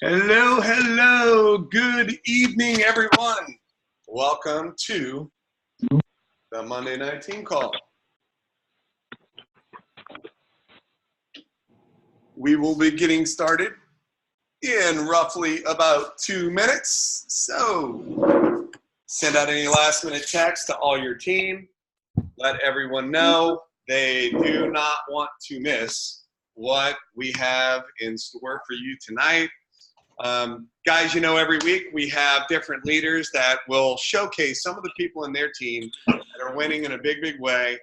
Hello, hello. Good evening, everyone. Welcome to the Monday Night Team Call. We will be getting started in roughly about 2 minutes. So send out any last minute text to all your team. Let everyone know they do not want to miss what we have in store for you tonight. Guys, you know, every week we have different leaders that will showcase some of the people in their team that are winning in a big, big way.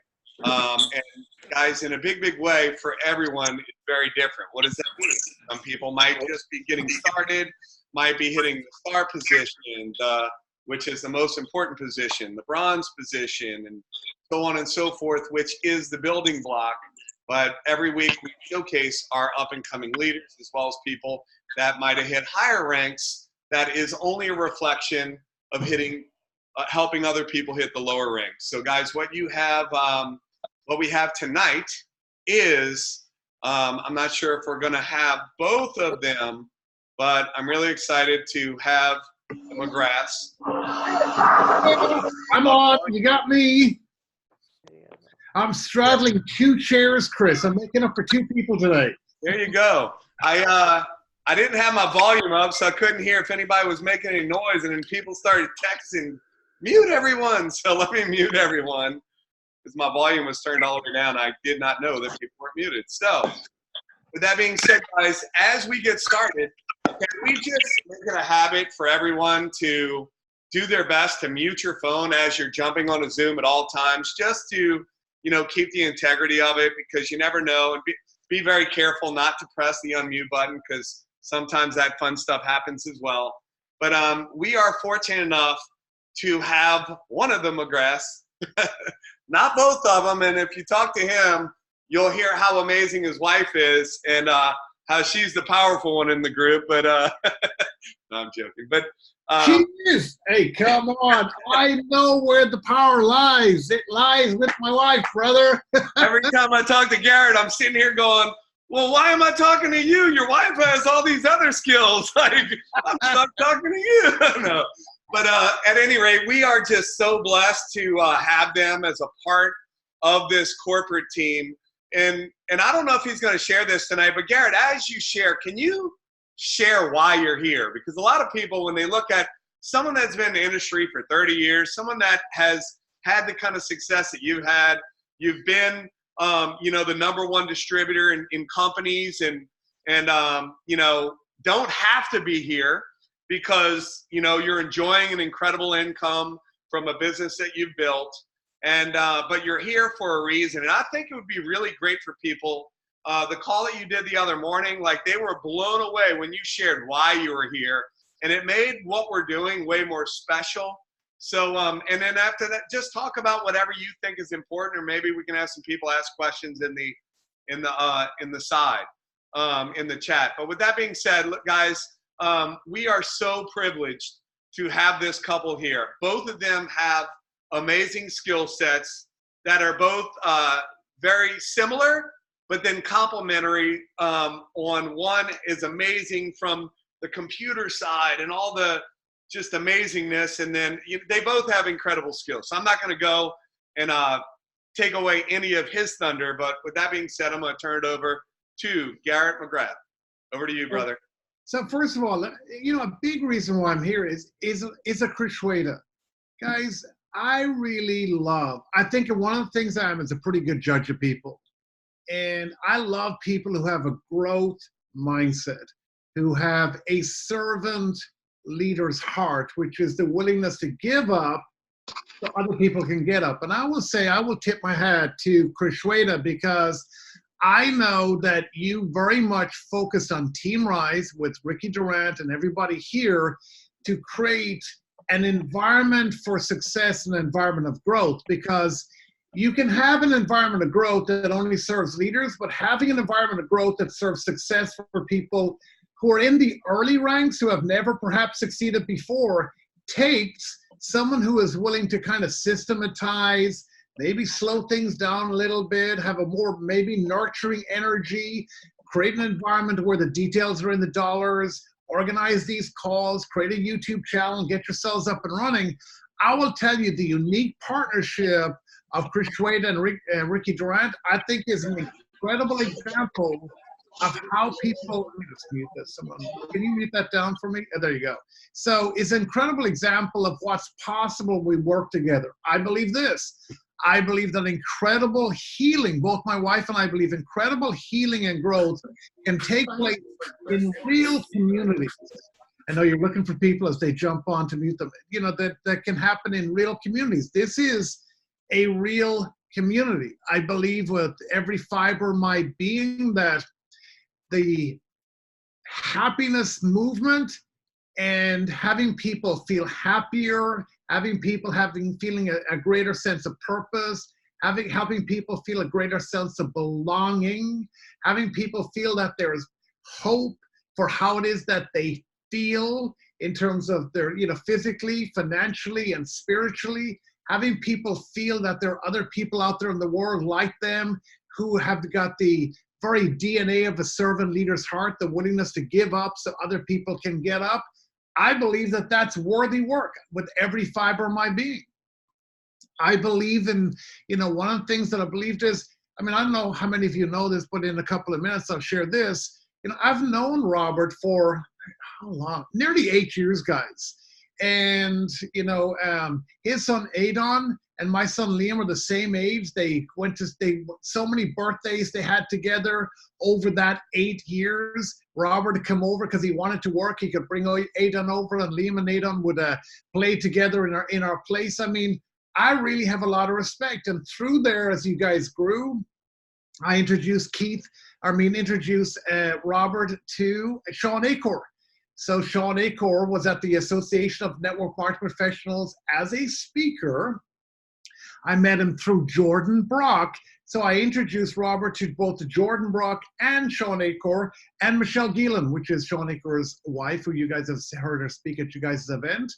And guys, in a big, big way for everyone, it's very different. What does that mean? Some people might just be getting started, might be hitting the star position, which is the most important position, the bronze position, and so on and so forth, which is the building block. But every week we showcase our up-and-coming leaders as well as people that might have hit higher ranks. That is only a reflection of helping other people hit the lower ranks. So guys, what we have tonight is, I'm not sure if we're gonna have both of them, but I'm really excited to have McGraths. I'm on, you got me. I'm straddling 2 chairs, Chris. I'm making up for 2 people today. There you go. I didn't have my volume up, so I couldn't hear if anybody was making any noise, and then people started texting, mute everyone. So let me mute everyone, because my volume was turned all the way down. I did not know that people weren't muted. So with that being said, guys, as we get started, can we just make it a habit for everyone to do their best to mute your phone as you're jumping on a Zoom at all times, just to, you know, keep the integrity of it, because you never know, and be very careful not to press the unmute button, because sometimes that fun stuff happens as well. But we are fortunate enough to have one of the McGraths, not both of them. And if you talk to him, you'll hear how amazing his wife is and how she's the powerful one in the group. But no, I'm joking. But she is. Hey, come on. I know where the power lies. It lies with my wife, brother. Every time I talk to Garrett, I'm sitting here going, well, why am I talking to you? Your wife has all these other skills. Like, I'm talking to you. No. But at any rate, we are just so blessed to have them as a part of this corporate team. And I don't know if he's going to share this tonight, but Garrett, as you share, can you share why you're here? Because a lot of people, when they look at someone that's been in the industry for 30 years, someone that has had the kind of success that you've had, you've been you know, the #1 distributor in companies, and you know, don't have to be here because, you know, you're enjoying an incredible income from a business that you've built, and but you're here for a reason. And I think it would be really great for people. The call that you did the other morning, like, they were blown away when you shared why you were here, and it made what we're doing way more special. So, and then after that, just talk about whatever you think is important, or maybe we can have some people ask questions in the side, in the chat. But with that being said, look, guys, we are so privileged to have this couple here. Both of them have amazing skill sets that are both very similar, but then complementary. On one is amazing from the computer side and all the just amazingness, and then they both have incredible skills. So I'm not going to go and take away any of his thunder, but with that being said, I'm going to turn it over to Garrett McGrath. Over to you, brother. So first of all, you know, a big reason why I'm here is a Chris Schweda. Guys, I think one of the things I am is a pretty good judge of people. And I love people who have a growth mindset, who have a servant leader's heart, which is the willingness to give up so other people can get up. And I will say, I will tip my hat to Chris Schweda, because I know that you very much focused on Team Rise with Ricky Durant and everybody here to create an environment for success, an environment of growth, because you can have an environment of growth that only serves leaders, but having an environment of growth that serves success for people who are in the early ranks, who have never perhaps succeeded before, takes someone who is willing to kind of systematize, maybe slow things down a little bit, have a more maybe nurturing energy, create an environment where the details are in the dollars, organize these calls, create a YouTube channel, get yourselves up and running. I will tell you the unique partnership of Chris Schweda and Ricky Durant, I think is an incredible example of how people, let me just mute this. Someone, can you mute that down for me? Oh, there you go. So it's an incredible example of what's possible when we work together. I believe this. I believe that incredible healing, both my wife and I believe incredible healing and growth can take place in real communities. I know you're looking for people as they jump on to mute them. You know, that can happen in real communities. This is a real community. I believe with every fiber of my being that the happiness movement and having people feel happier, having people feeling a greater sense of purpose, helping people feel a greater sense of belonging, having people feel that there's hope for how it is that they feel in terms of their, you know, physically, financially, and spiritually, having people feel that there are other people out there in the world like them who have got the very DNA of a servant leader's heart, the willingness to give up so other people can get up. I believe that that's worthy work with every fiber of my being. I believe in, you know, one of the things that I believed is, I mean, I don't know how many of you know this, but in a couple of minutes I'll share this. You know, I've known Robert for, how long? Nearly 8 years, guys. And, you know, his son Adon and my son Liam are the same age. They so many birthdays they had together over that 8 years. Robert would come over because he wanted to work. He could bring Adon over, and Liam and Adon would play together in our place. I mean, I really have a lot of respect. And through there, as you guys grew, I introduced Robert to Sean Achor. So Sean Achor was at the Association of Network Marketing Professionals as a speaker. I met him through Jordan Brock. So I introduced Robert to both Jordan Brock and Sean Achor and Michelle Gielan, which is Sean Achor's wife, who you guys have heard her speak at you guys' event.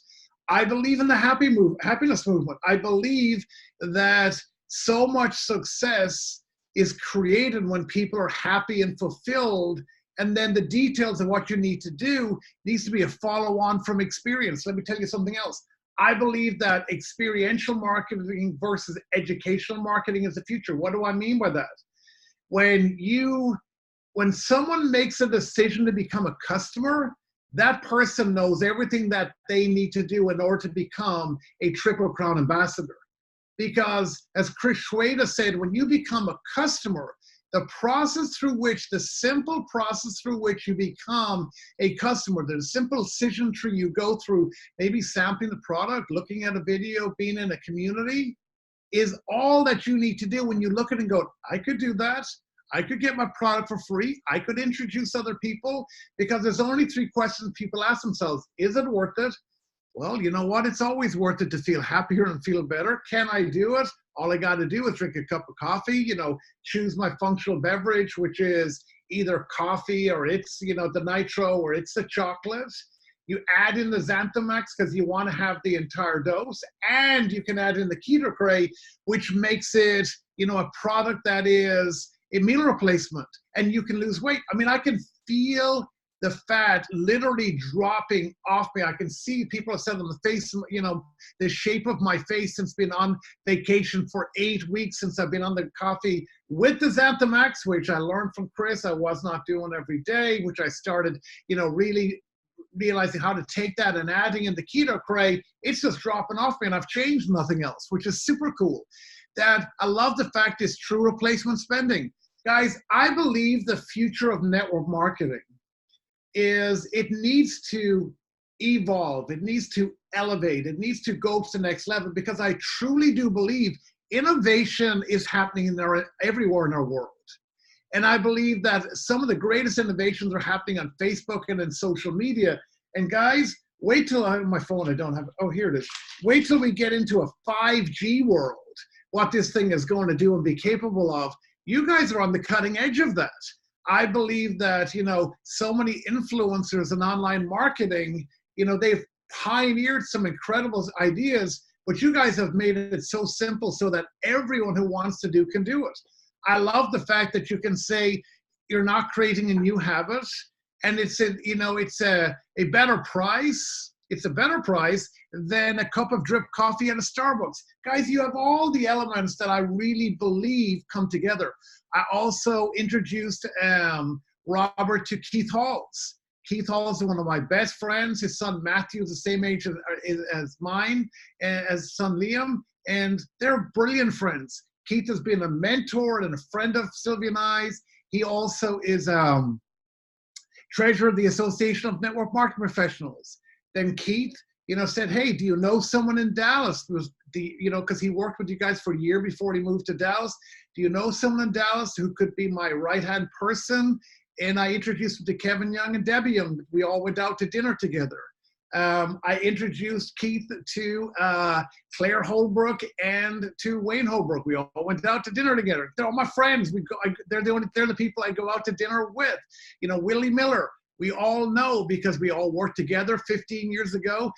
I believe in the happiness movement. I believe that so much success is created when people are happy and fulfilled, and then the details of what you need to do needs to be a follow-on from experience. Let me tell you something else. I believe that experiential marketing versus educational marketing is the future. What do I mean by that? When someone makes a decision to become a customer, that person knows everything that they need to do in order to become a Triple Crown ambassador. Because as Chris Schweda said, when you become a customer, the simple process through which you become a customer, the simple decision tree you go through, maybe sampling the product, looking at a video, being in a community, is all that you need to do when you look at it and go, I could do that. I could get my product for free. I could introduce other people, because there's only 3 questions people ask themselves. Is it worth it? Well, you know what? It's always worth it to feel happier and feel better. Can I do it? All I got to do is drink a cup of coffee, you know, choose my functional beverage, which is either coffee or it's, you know, the nitro or it's the chocolate. You add in the Xanthamax because you want to have the entire dose, and you can add in the Keto Cray, which makes it, you know, a product that is a meal replacement, and you can lose weight. I mean, I can feel the fat literally dropping off me. I can see people have said on the face, you know, the shape of my face since being on vacation for 8 weeks, since I've been on the coffee with the Xanthamax, which I learned from Chris I was not doing every day, which I started, you know, really realizing how to take that and adding in the Keto Cray. It's just dropping off me, and I've changed nothing else, which is super cool. That I love the fact is true replacement spending. Guys, I believe the future of network marketing is it needs to evolve, it needs to elevate, it needs to go to the next level, because I truly do believe innovation is happening everywhere in our world. And I believe that some of the greatest innovations are happening on Facebook and in social media. And guys, wait till I have my phone, I don't have, oh, here it is. Wait till we get into a 5G world, what this thing is going to do and be capable of. You guys are on the cutting edge of that. I believe that, you know, so many influencers in online marketing, you know, they've pioneered some incredible ideas, but you guys have made it so simple so that everyone who wants to do can do it. I love the fact that you can say you're not creating a new habit, and it's a better price. It's a better price than a cup of drip coffee at a Starbucks. Guys, you have all the elements that I really believe come together. I also introduced Robert to Keith Halls. Keith Halls is one of my best friends. His son Matthew is the same age as mine, as son Liam, and they're brilliant friends. Keith has been a mentor and a friend of Sylvia and I's. He also is treasurer of the Association of Network Marketing Professionals. Then Keith, said, hey, do you know someone in Dallas? Because he worked with you guys for a year before he moved to Dallas. Do you know someone in Dallas who could be my right-hand person? And I introduced him to Kevin Young and Debbie Young. We all went out to dinner together. I introduced Keith to Claire Holbrook and to Wayne Holbrook. We all went out to dinner together. They're all my friends. They're the people I go out to dinner with. Willie Miller. We all know because we all worked together 15 years ago,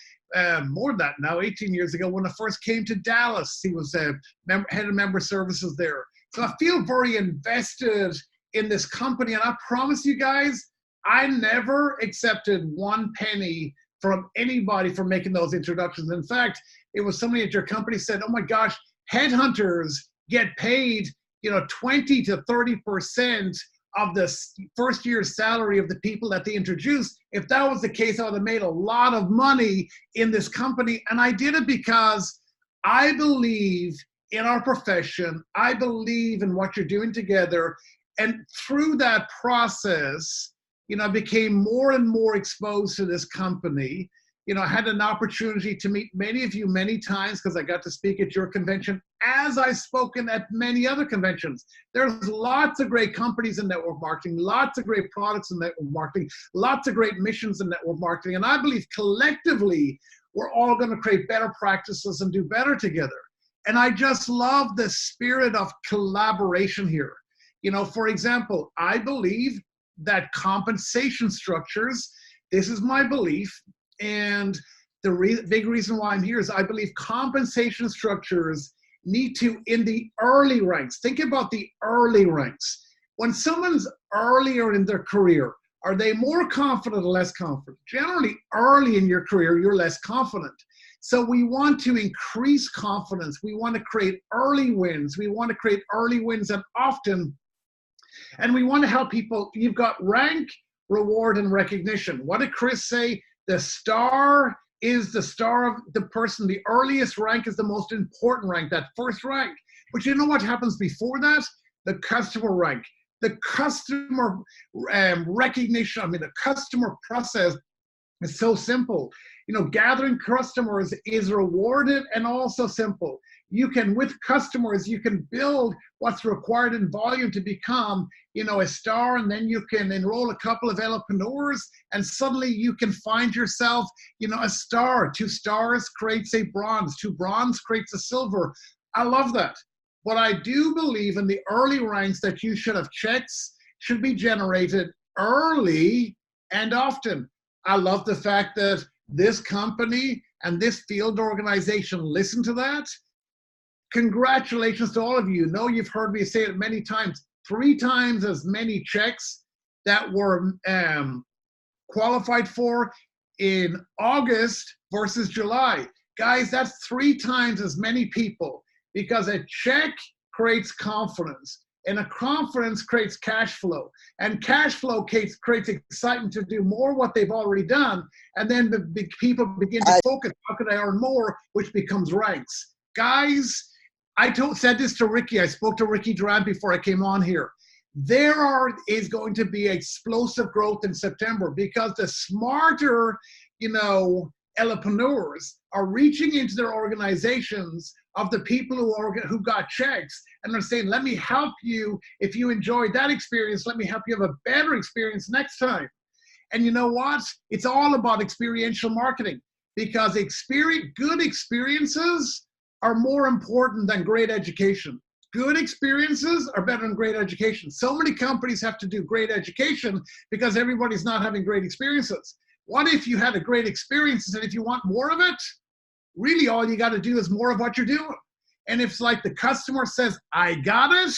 more than that now, 18 years ago when I first came to Dallas. He was head of member services there. So I feel very invested in this company, and I promise you guys, I never accepted one penny from anybody for making those introductions. In fact, it was somebody at your company said, oh my gosh, headhunters get paid 20 to 30% of the first year's salary of the people that they introduced. If that was the case, I would have made a lot of money in this company. And I did it because I believe in our profession. I believe in what you're doing together. And through that process, I became more and more exposed to this company. I had an opportunity to meet many of you many times because I got to speak at your convention, as I've spoken at many other conventions. There's lots of great companies in network marketing, lots of great products in network marketing, lots of great missions in network marketing. And I believe collectively, we're all going to create better practices and do better together. And I just love the spirit of collaboration here. For example, I believe that compensation structures, this is my belief, and the big reason why I'm here is I believe compensation structures need to, in the early ranks, think about the early ranks. When someone's earlier in their career, are they more confident or less confident? Generally, early in your career, you're less confident. So we want to increase confidence. We want to create early wins. We want to create early wins and often, and we want to help people. You've got rank, reward, and recognition. What did Chris say? The star is the star of the person. The earliest rank is the most important rank, that first rank. But you know what happens before that? The customer rank. The customer recognition, the customer process is so simple. Gathering customers is rewarded and also simple. With customers, you can build what's required in volume to become, a star, and then you can enroll a couple of entrepreneurs, and suddenly you can find yourself, a star. 2 stars creates a bronze. 2 bronze creates a silver. I love that. But I do believe in the early ranks that you should have checks should be generated early and often. I love the fact that this company and this field organization listen to that. Congratulations to all of you. You've heard me say it many times. 3 times as many checks that were qualified for in August versus July. Guys, that's 3 times as many people because a check creates confidence. And a confidence creates cash flow. And cash flow creates excitement to do more what they've already done. And then the people begin to focus, how can I earn more, which becomes ranks. Guys, said this to Ricky. I spoke to Ricky Durant before I came on here. There is going to be explosive growth in September because the smarter, entrepreneurs are reaching into their organizations of the people who got checks, and they're saying, let me help you. If you enjoyed that experience, let me help you have a better experience next time. And you know what? It's all about experiential marketing because good experiences are more important than great education. Good experiences are better than great education. So many companies have to do great education because everybody's not having great experiences. What if you had a great experience and if you want more of it, really all you got to do is more of what you're doing. And if it's like the customer says, I got it,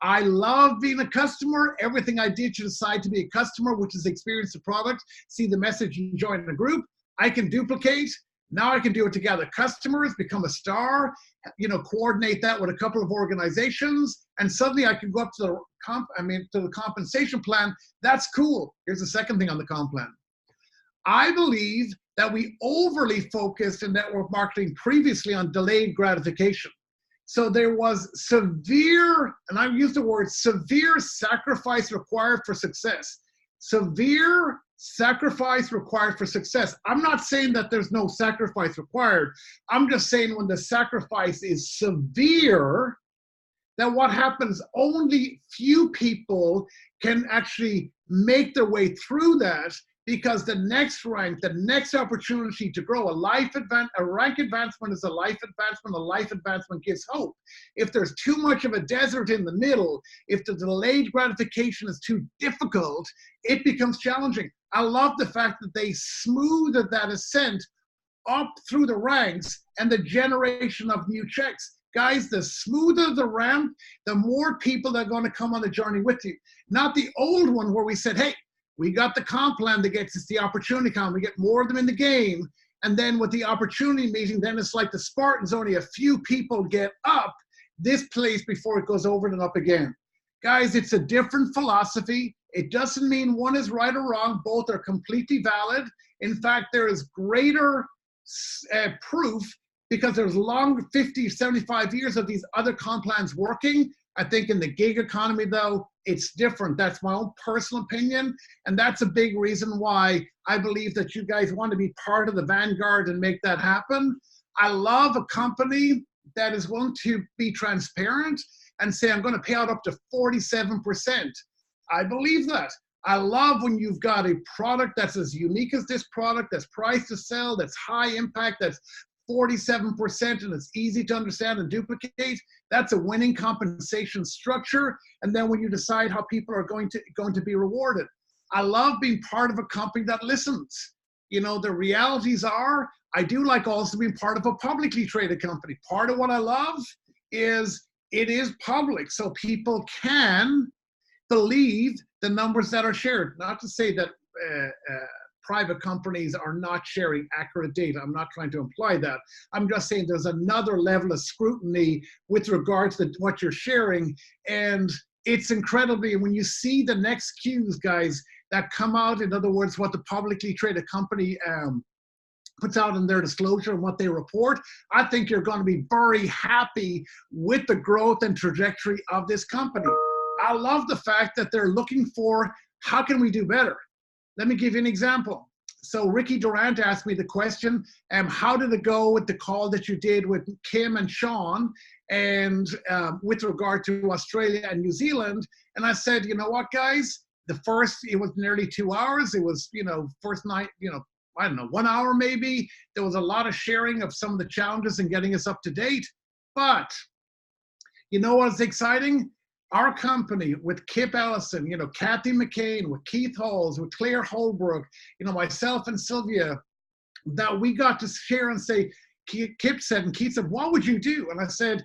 I love being a customer. Everything I did to decide to be a customer, which is experience the product, see the message, and join a group. I can duplicate. Now I can do it together. Customers, become a star, coordinate that with a couple of organizations, and suddenly I can go up to the compensation plan. That's cool. Here's the second thing on the comp plan. I believe that we overly focused in network marketing previously on delayed gratification. So there was severe, and I use the word severe, sacrifice required for success. Severe sacrifice required for success. I'm not saying that there's no sacrifice required. I'm just saying when the sacrifice is severe, that what happens, only few people can actually make their way through that, because the next rank, the next opportunity to grow, a rank advancement is a life advancement gives hope. If there's too much of a desert in the middle, if the delayed gratification is too difficult, it becomes challenging. I love the fact that they smoothed that ascent up through the ranks and the generation of new checks. Guys, the smoother the ramp, the more people that are going to come on the journey with you. Not the old one where we said, hey, we got the comp plan that gets us the opportunity comp. We get more of them in the game. And then with the opportunity meeting, then it's like the Spartans, only a few people get up this place before it goes over and up again. Guys, it's a different philosophy. It doesn't mean one is right or wrong. Both are completely valid. In fact, there is greater proof, because there's long 50, 75 years of these other comp plans working. I think in the gig economy, though, it's different. That's my own personal opinion. And that's a big reason why I believe that you guys want to be part of the vanguard and make that happen. I love a company that is willing to be transparent and say, I'm going to pay out up to 47%. I believe that. I love when you've got a product that's as unique as this product, that's priced to sell, that's high impact, that's 47%, and it's easy to understand and duplicate. That's a winning compensation structure. And then when you decide how people are going to be rewarded. I love being part of a company that listens. The realities are, I do like also being part of a publicly traded company. Part of what I love is it is public, so people can believe the numbers that are shared. Not to say that private companies are not sharing accurate data. I'm not trying to imply that. I'm just saying there's another level of scrutiny with regards to what you're sharing. And it's incredibly, when you see the next Qs, guys, that come out, in other words, what the publicly traded company puts out in their disclosure and what they report, I think you're going to be very happy with the growth and trajectory of this company. I love the fact that they're looking for, how can we do better? Let me give you an example. So Ricky Durant asked me the question, how did it go with the call that you did with Kim and Sean, and with regard to Australia and New Zealand? And I said, you know what, guys? It was nearly 2 hours. It was, first night, I don't know, 1 hour maybe. There was a lot of sharing of some of the challenges and getting us up to date. But you know what's exciting? Our company with Kip Ellison, Kathy McCain, with Keith Halls, with Claire Holbrook, myself and Sylvia, that we got to share and say, Kip said, and Keith said, what would you do? And I said,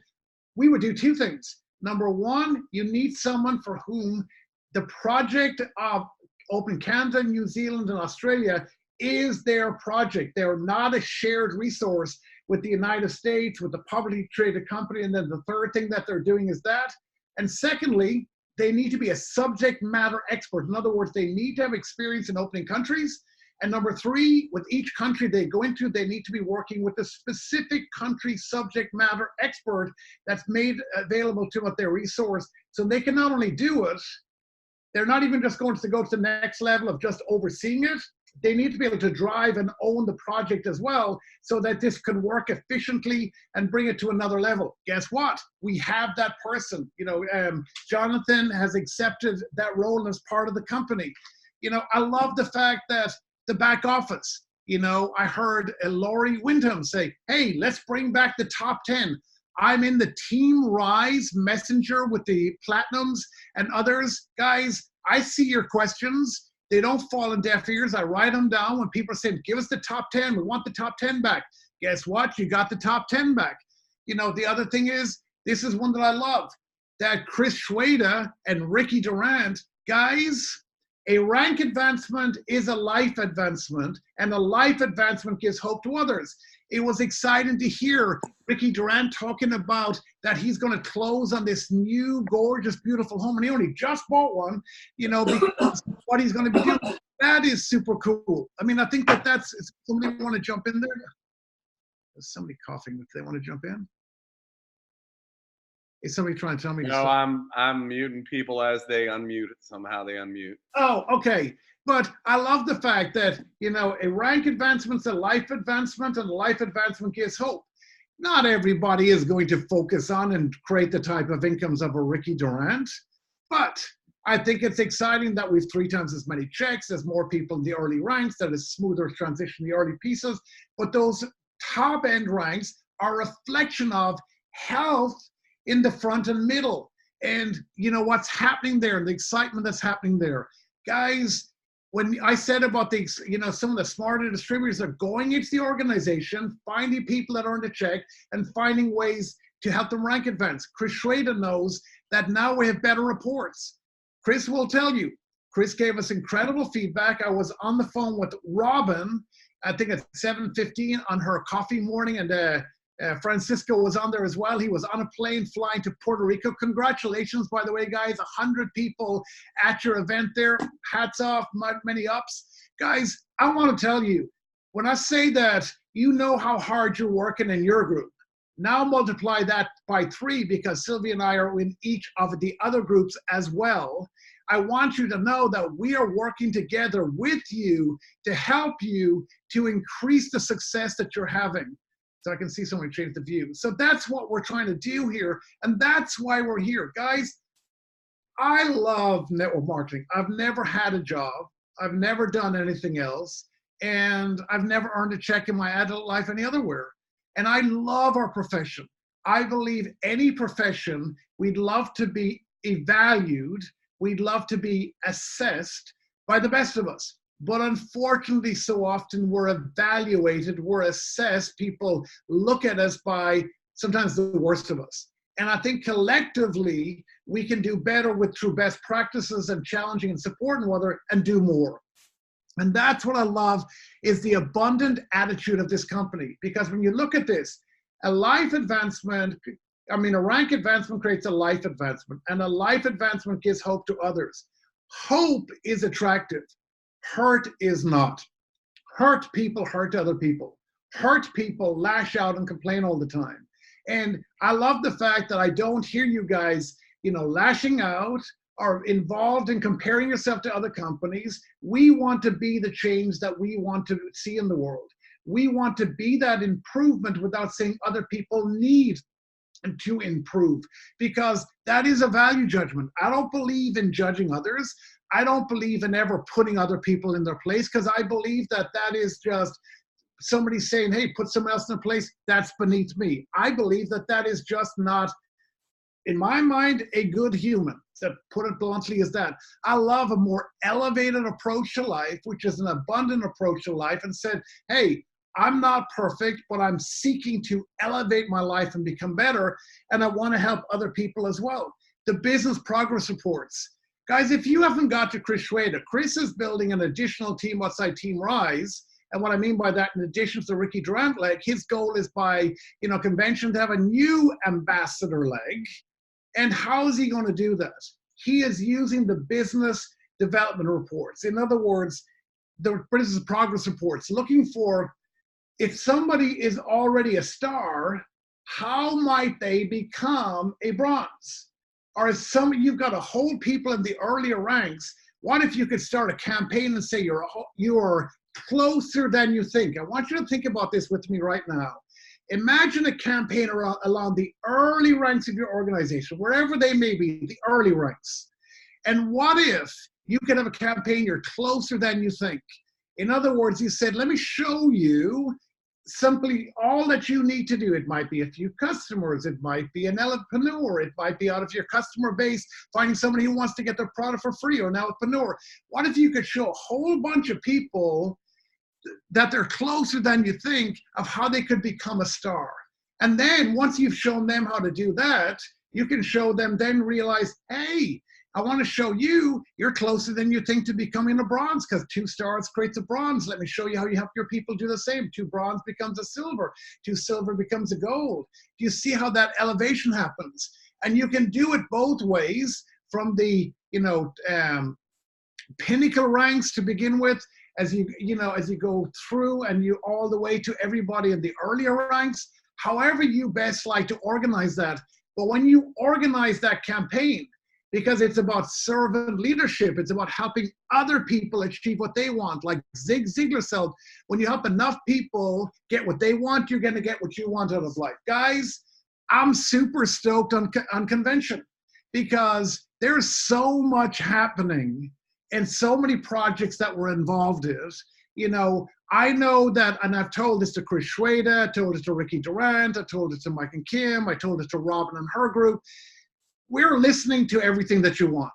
we would do two things. Number one, you need someone for whom the project of Open Canada, New Zealand, and Australia is their project. They're not a shared resource with the United States, with the publicly traded company. And then the third thing that they're doing is that. And secondly, they need to be a subject matter expert. In other words, they need to have experience in opening countries. And number three, with each country they go into, they need to be working with a specific country subject matter expert that's made available to them at their resource. So they can not only do it, they're not even just going to go to the next level of just overseeing it. They need to be able to drive and own the project as well, so that this can work efficiently and bring it to another level. Guess what? We have that person. Jonathan has accepted that role as part of the company. I love the fact that the back office, I heard Laurie Wyndham say, hey, let's bring back the top 10. I'm in the Team Rise Messenger with the Platinums and others. Guys, I see your questions. They don't fall in deaf ears. I write them down when people say, give us the top 10. We want the top 10 back. Guess what? You got the top 10 back. The other thing is, this is one that I love. that Chris Schweda and Ricky Durant, guys, a rank advancement is a life advancement, and a life advancement gives hope to others. It was exciting to hear Ricky Durant talking about that he's going to close on this new, gorgeous, beautiful home, and he only just bought one, because what he's going to be doing. That is super cool. I mean, I think that's, somebody want to jump in there? There's somebody coughing. If they want to jump in? Is somebody trying to tell me? No, I'm muting people as they unmute. Somehow they unmute. Oh, okay. But I love the fact that, a rank advancement's a life advancement, and a life advancement gives hope. Not everybody is going to focus on and create the type of incomes of a Ricky Durant, but I think it's exciting that we've 3 times as many checks. There's more people in the early ranks. That is smoother transition in the early pieces. But those top end ranks are a reflection of health in the front and middle, and what's happening there, and the excitement that's happening there. Guys, when I said about some of the smarter distributors are going into the organization, finding people that earned a check and finding ways to help them rank advance. Chris Schweda knows that now we have better reports. Chris will tell you, Chris gave us incredible feedback. I was on the phone with Robin, I think at 7:15 on her coffee morning, and Francisco was on there as well. He was on a plane flying to Puerto Rico. Congratulations, by the way, guys. 100 people at your event there. Hats off, many ups. Guys, I want to tell you, when I say that, how hard you're working in your group. Now multiply that by 3, because Sylvia and I are in each of the other groups as well. I want you to know that we are working together with you to help you to increase the success that you're having. So I can see someone change the view. So that's what we're trying to do here. And that's why we're here. Guys, I love network marketing. I've never had a job. I've never done anything else. And I've never earned a check in my adult life anywhere. And I love our profession. I believe any profession, we'd love to be valued. We'd love to be assessed by the best of us. But unfortunately, so often we're evaluated, we're assessed, people look at us by sometimes the worst of us. And I think collectively, we can do better through best practices and challenging and supporting one another and do more. And that's what I love, is the abundant attitude of this company. Because when you look at this, a rank advancement creates a life advancement, and a life advancement gives hope to others. Hope is attractive. Hurt is not. Hurt people hurt other people. Hurt people lash out and complain all the time. And I love the fact that I don't hear you guys, lashing out or involved in comparing yourself to other companies. We want to be the change that we want to see in the world. We want to be that improvement without saying other people need to improve, because that is a value judgment. I don't believe in judging others. I don't believe in ever putting other people in their place, because I believe that is just somebody saying, hey, put someone else in their place. That's beneath me. I believe that is just not, in my mind, a good human. To put it bluntly, is that. I love a more elevated approach to life, which is an abundant approach to life, and said, hey, I'm not perfect, but I'm seeking to elevate my life and become better, and I want to help other people as well. The business progress reports. Guys, if you haven't got to Chris Schweda, Chris is building an additional team outside Team Rise. And what I mean by that, in addition to the Ricky Durant leg, his goal is by convention to have a new ambassador leg. And how is he going to do that? He is using the business development reports. In other words, the business progress reports, looking for, if somebody is already a star, how might they become a bronze? Or if you've got to hold people in the earlier ranks, what if you could start a campaign and say you're closer than you think? I want you to think about this with me right now. Imagine a campaign along the early ranks of your organization, wherever they may be, the early ranks. And what if you could have a campaign you're closer than you think? In other words, you said, let me show you simply all that you need to do. It might be a few customers, it might be an entrepreneur, it might be out of your customer base, finding somebody who wants to get their product for free, or now entrepreneur. What if you could show a whole bunch of people that they're closer than you think of how they could become a star? And then once you've shown them how to do that, You can show them, then realize, hey, I want to show you, you're closer than you think to becoming a bronze, because 2 stars creates a bronze. Let me show you how you help your people do the same. 2 bronze becomes a silver. 2 silver becomes a gold. Do you see how that elevation happens? And you can do it both ways, from the, pinnacle ranks to begin with, as you go through, and you all the way to everybody in the earlier ranks, however you best like to organize that. But when you organize that campaign, because it's about servant leadership, it's about helping other people achieve what they want. Like Zig Ziglar said, when you help enough people get what they want, you're going to get what you want out of life. Guys, I'm super stoked on convention, because there's so much happening and so many projects that we're involved in. I know that, and I've told this to Chris Schweda, I told this to Ricky Durant, I told it to Mike and Kim, I told it to Robin and her group. We're listening to everything that you want.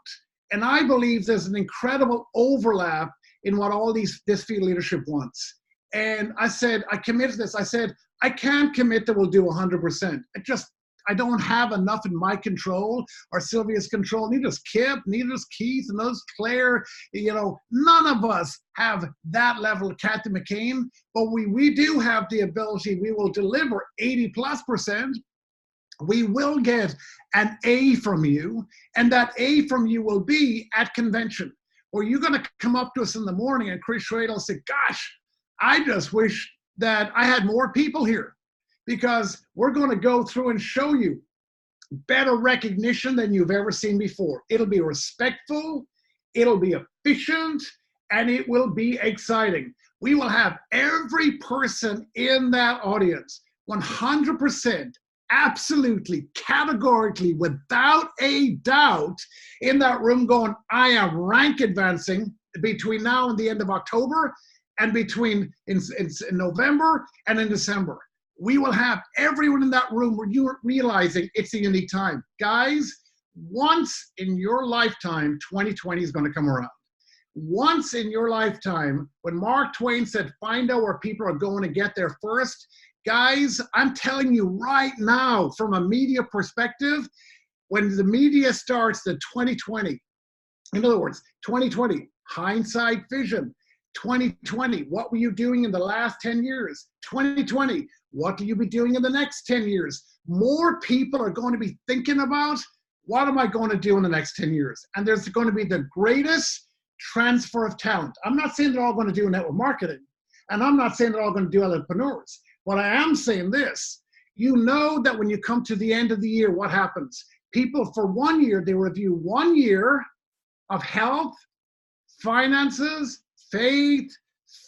And I believe there's an incredible overlap in what all this field leadership wants. And I said, I committed to this. I said, I can't commit that we'll do 100%. I don't have enough in my control or Sylvia's control. Neither does Kip, neither does Keith, and those Claire. None of us have that level of Kathy McCain, but we do have the ability. We will deliver 80+%. We will get an A from you, and that A from you will be at convention, where you're going to come up to us in the morning, and Chris Schrader will say, gosh, I just wish that I had more people here, because we're going to go through and show you better recognition than you've ever seen before. It'll be respectful, it'll be efficient, and it will be exciting. We will have every person in that audience 100%, absolutely, categorically, without a doubt, in that room going, I am rank advancing between now and the end of October, and between in November and in December. We will have everyone in that room realizing it's a unique time. Guys, once in your lifetime, 2020 is going to come around. Once in your lifetime, when Mark Twain said, find out where people are going to get there first, guys, I'm telling you right now, from a media perspective, when the media starts the 2020, in other words, 2020, hindsight vision, 2020, what were you doing in the last 10 years? 2020, what will you be doing in the next 10 years? More people are going to be thinking about, what am I going to do in the next 10 years? And there's going to be the greatest transfer of talent. I'm not saying they're all going to do network marketing, and I'm not saying they're all going to do entrepreneurs. But I am saying this, that when you come to the end of the year, what happens? People, for 1 year, they review 1 year of health, finances, faith,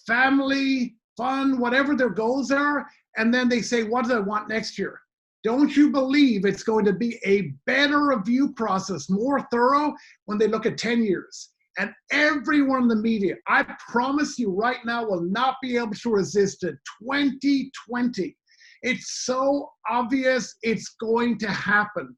family, fun, whatever their goals are, and then they say, what do I want next year? Don't you believe it's going to be a better review process, more thorough, when they look at 10 years? And everyone in the media, I promise you right now, will not be able to resist it. 2020. It's so obvious it's going to happen.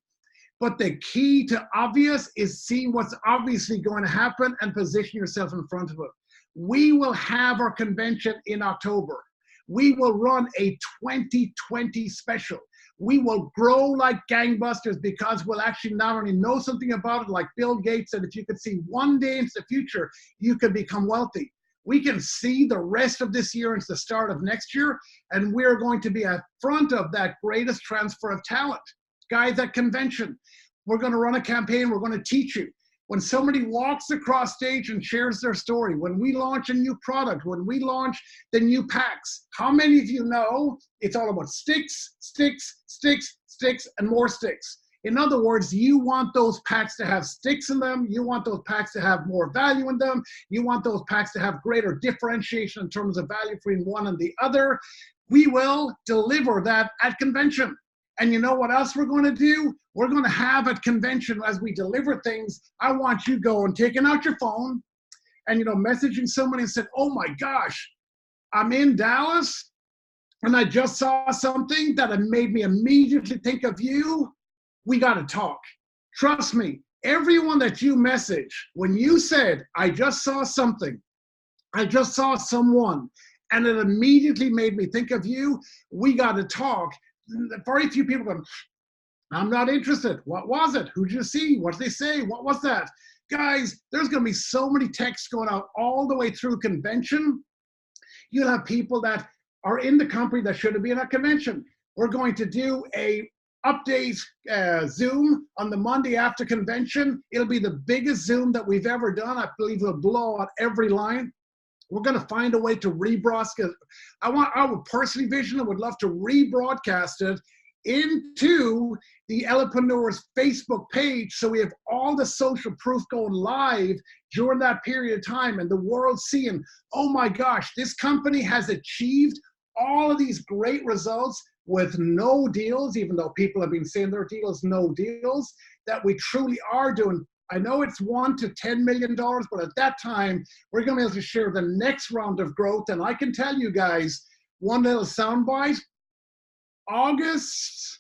But the key to obvious is seeing what's obviously going to happen and position yourself in front of it. We will have our convention in October. We will run a 2020 special. We will grow like gangbusters, because we'll actually not only know something about it, like Bill Gates said, if you could see one day into the future, you could become wealthy. We can see the rest of this year into the start of next year, and we're going to be at front of that greatest transfer of talent. Guys, at convention, we're going to run a campaign. We're going to teach you. When somebody walks across stage and shares their story, when we launch a new product, when we launch the new packs, how many of you know it's all about sticks, sticks, sticks, sticks, and more sticks? In other words, you want those packs to have sticks in them. You want those packs to have more value in them. You want those packs to have greater differentiation in terms of value between one and the other. We will deliver that at convention. And you know what else we're going to do? We're going to have at convention, as we deliver things, I want you going, taking out your phone and, messaging somebody and said, oh my gosh, I'm in Dallas and I just saw something that made me immediately think of you. We got to talk. Trust me, everyone that you message, when you said, I just saw something, I just saw someone, and it immediately made me think of you, we got to talk. Very few people go, I'm not interested. What was it? Who did you see? What did they say? What was that? Guys, there's going to be so many texts going out all the way through convention. You'll have people that are in the company that shouldn't be in a convention. We're going to do a update Zoom on the Monday after convention. It'll be the biggest Zoom that we've ever done. I believe it'll blow out every line. We're going to find a way to rebroadcast. I would personally vision, I would love to rebroadcast it into the Ellepreneurs Facebook page, so we have all the social proof going live during that period of time, and the world seeing, oh my gosh, this company has achieved all of these great results with no deals, even though people have been saying their deals, no deals, that we truly are doing. I know it's $1 to $10 million, but at that time, we're going to be able to share the next round of growth. And I can tell you guys, one little soundbite, August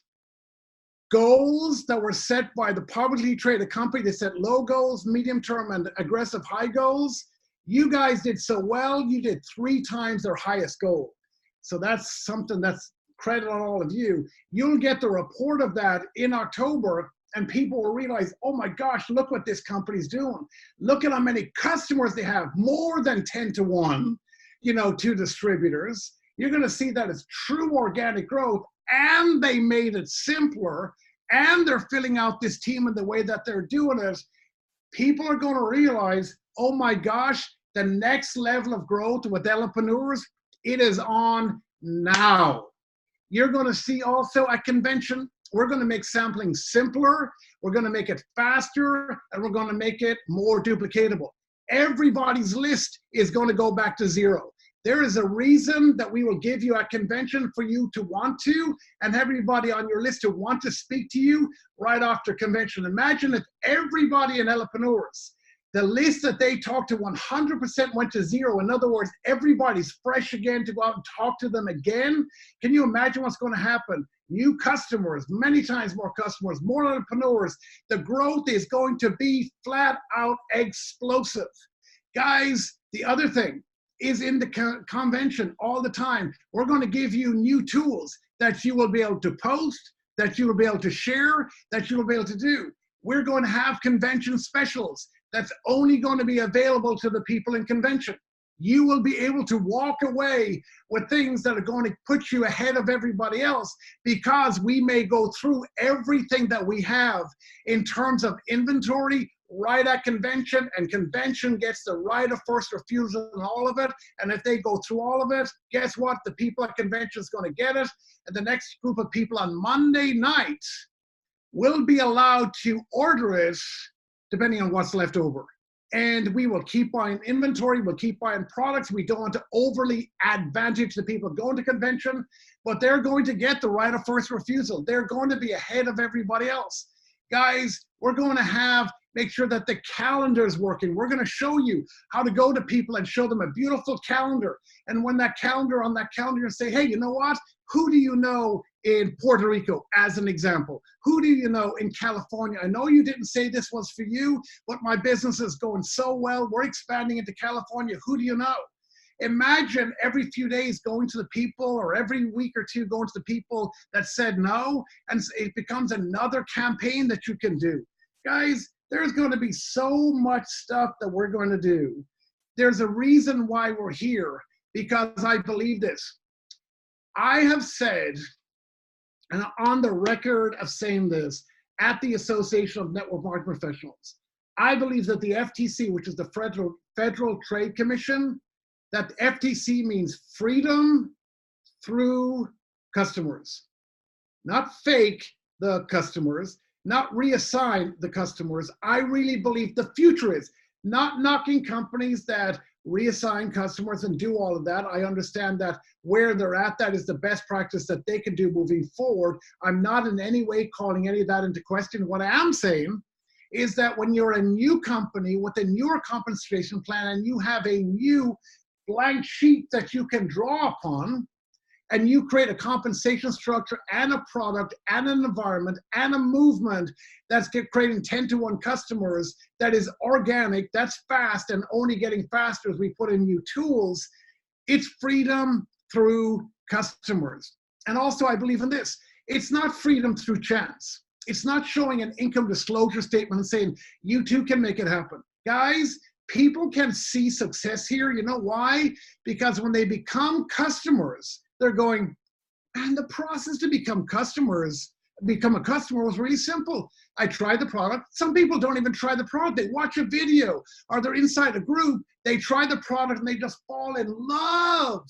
goals that were set by the publicly traded company. They set low goals, medium term, and aggressive high goals. You guys did so well, you did 3 times their highest goal. So that's something that's credit on all of you. You'll get the report of that in October, and people will realize, oh my gosh, look what this company's doing. Look at how many customers they have, more than 10 to 1, to distributors. You're going to see that it's true organic growth, and they made it simpler, and they're filling out this team in the way that they're doing it. People are going to realize, oh my gosh, the next level of growth with Ellepreneurs, it is on now. You're going to see also at convention, we're going to make sampling simpler, we're going to make it faster, and we're going to make it more duplicatable. Everybody's list is going to go back to 0. There is a reason that we will give you at convention for you to want to, and everybody on your list to want to speak to you right after convention. Imagine if everybody in Ellepreneurs, the list that they talked to 100% went to 0. In other words, everybody's fresh again to go out and talk to them again. Can you imagine what's going to happen? New customers, many times more customers, more entrepreneurs. The growth is going to be flat out explosive. Guys, the other thing is in the convention all the time, we're going to give you new tools that you will be able to post, that you will be able to share, that you will be able to do. We're going to have convention specials that's only going to be available to the people in convention. You will be able to walk away with things that are going to put you ahead of everybody else, because we may go through everything that we have in terms of inventory right at convention, and convention gets the right of first refusal on all of it. And if they go through all of it, guess what? The people at convention is going to get it. And the next group of people on Monday night will be allowed to order it depending on what's left over. And we will keep buying inventory, we'll keep buying products. We don't want to overly advantage the people going to convention, but they're going to get the right of first refusal. They're going to be ahead of everybody else. Guys, we're going to make sure that the calendar is working. We're going to show you how to go to people and show them a beautiful calendar. And when on that calendar say, hey, you know what? Who do you know in Puerto Rico, as an example? Who do you know in California? I know you didn't say this was for you, but my business is going so well. We're expanding into California. Who do you know? Imagine every few days going to the people, or every week or two going to the people that said no, and it becomes another campaign that you can do. Guys, there's going to be so much stuff that we're going to do. There's a reason why we're here, because I believe this. I have said, and on the record of saying this, at the Association of Network Marketing Professionals, I believe that the FTC, which is the Federal Trade Commission, that the FTC means freedom through customers. Not fake the customers, not reassign the customers. I really believe the future is not knocking companies that reassign customers and do all of that. I understand that where they're at, that is the best practice that they can do moving forward. I'm not in any way calling any of that into question. What I am saying is that when you're a new company with a newer compensation plan, and you have a new blank sheet that you can draw upon, and you create a compensation structure and a product and an environment and a movement that's creating 10 to 1 customers, that is organic, that's fast, and only getting faster as we put in new tools, it's freedom through customers. And also I believe in this, it's not freedom through chance. It's not showing an income disclosure statement and saying, you too can make it happen. Guys, people can see success here. You know why? Because when they become customers, they're going, and the process to become a customer was really simple. I tried the product. Some people don't even try the product. They watch a video or they're inside a group. They try the product and they just fall in love.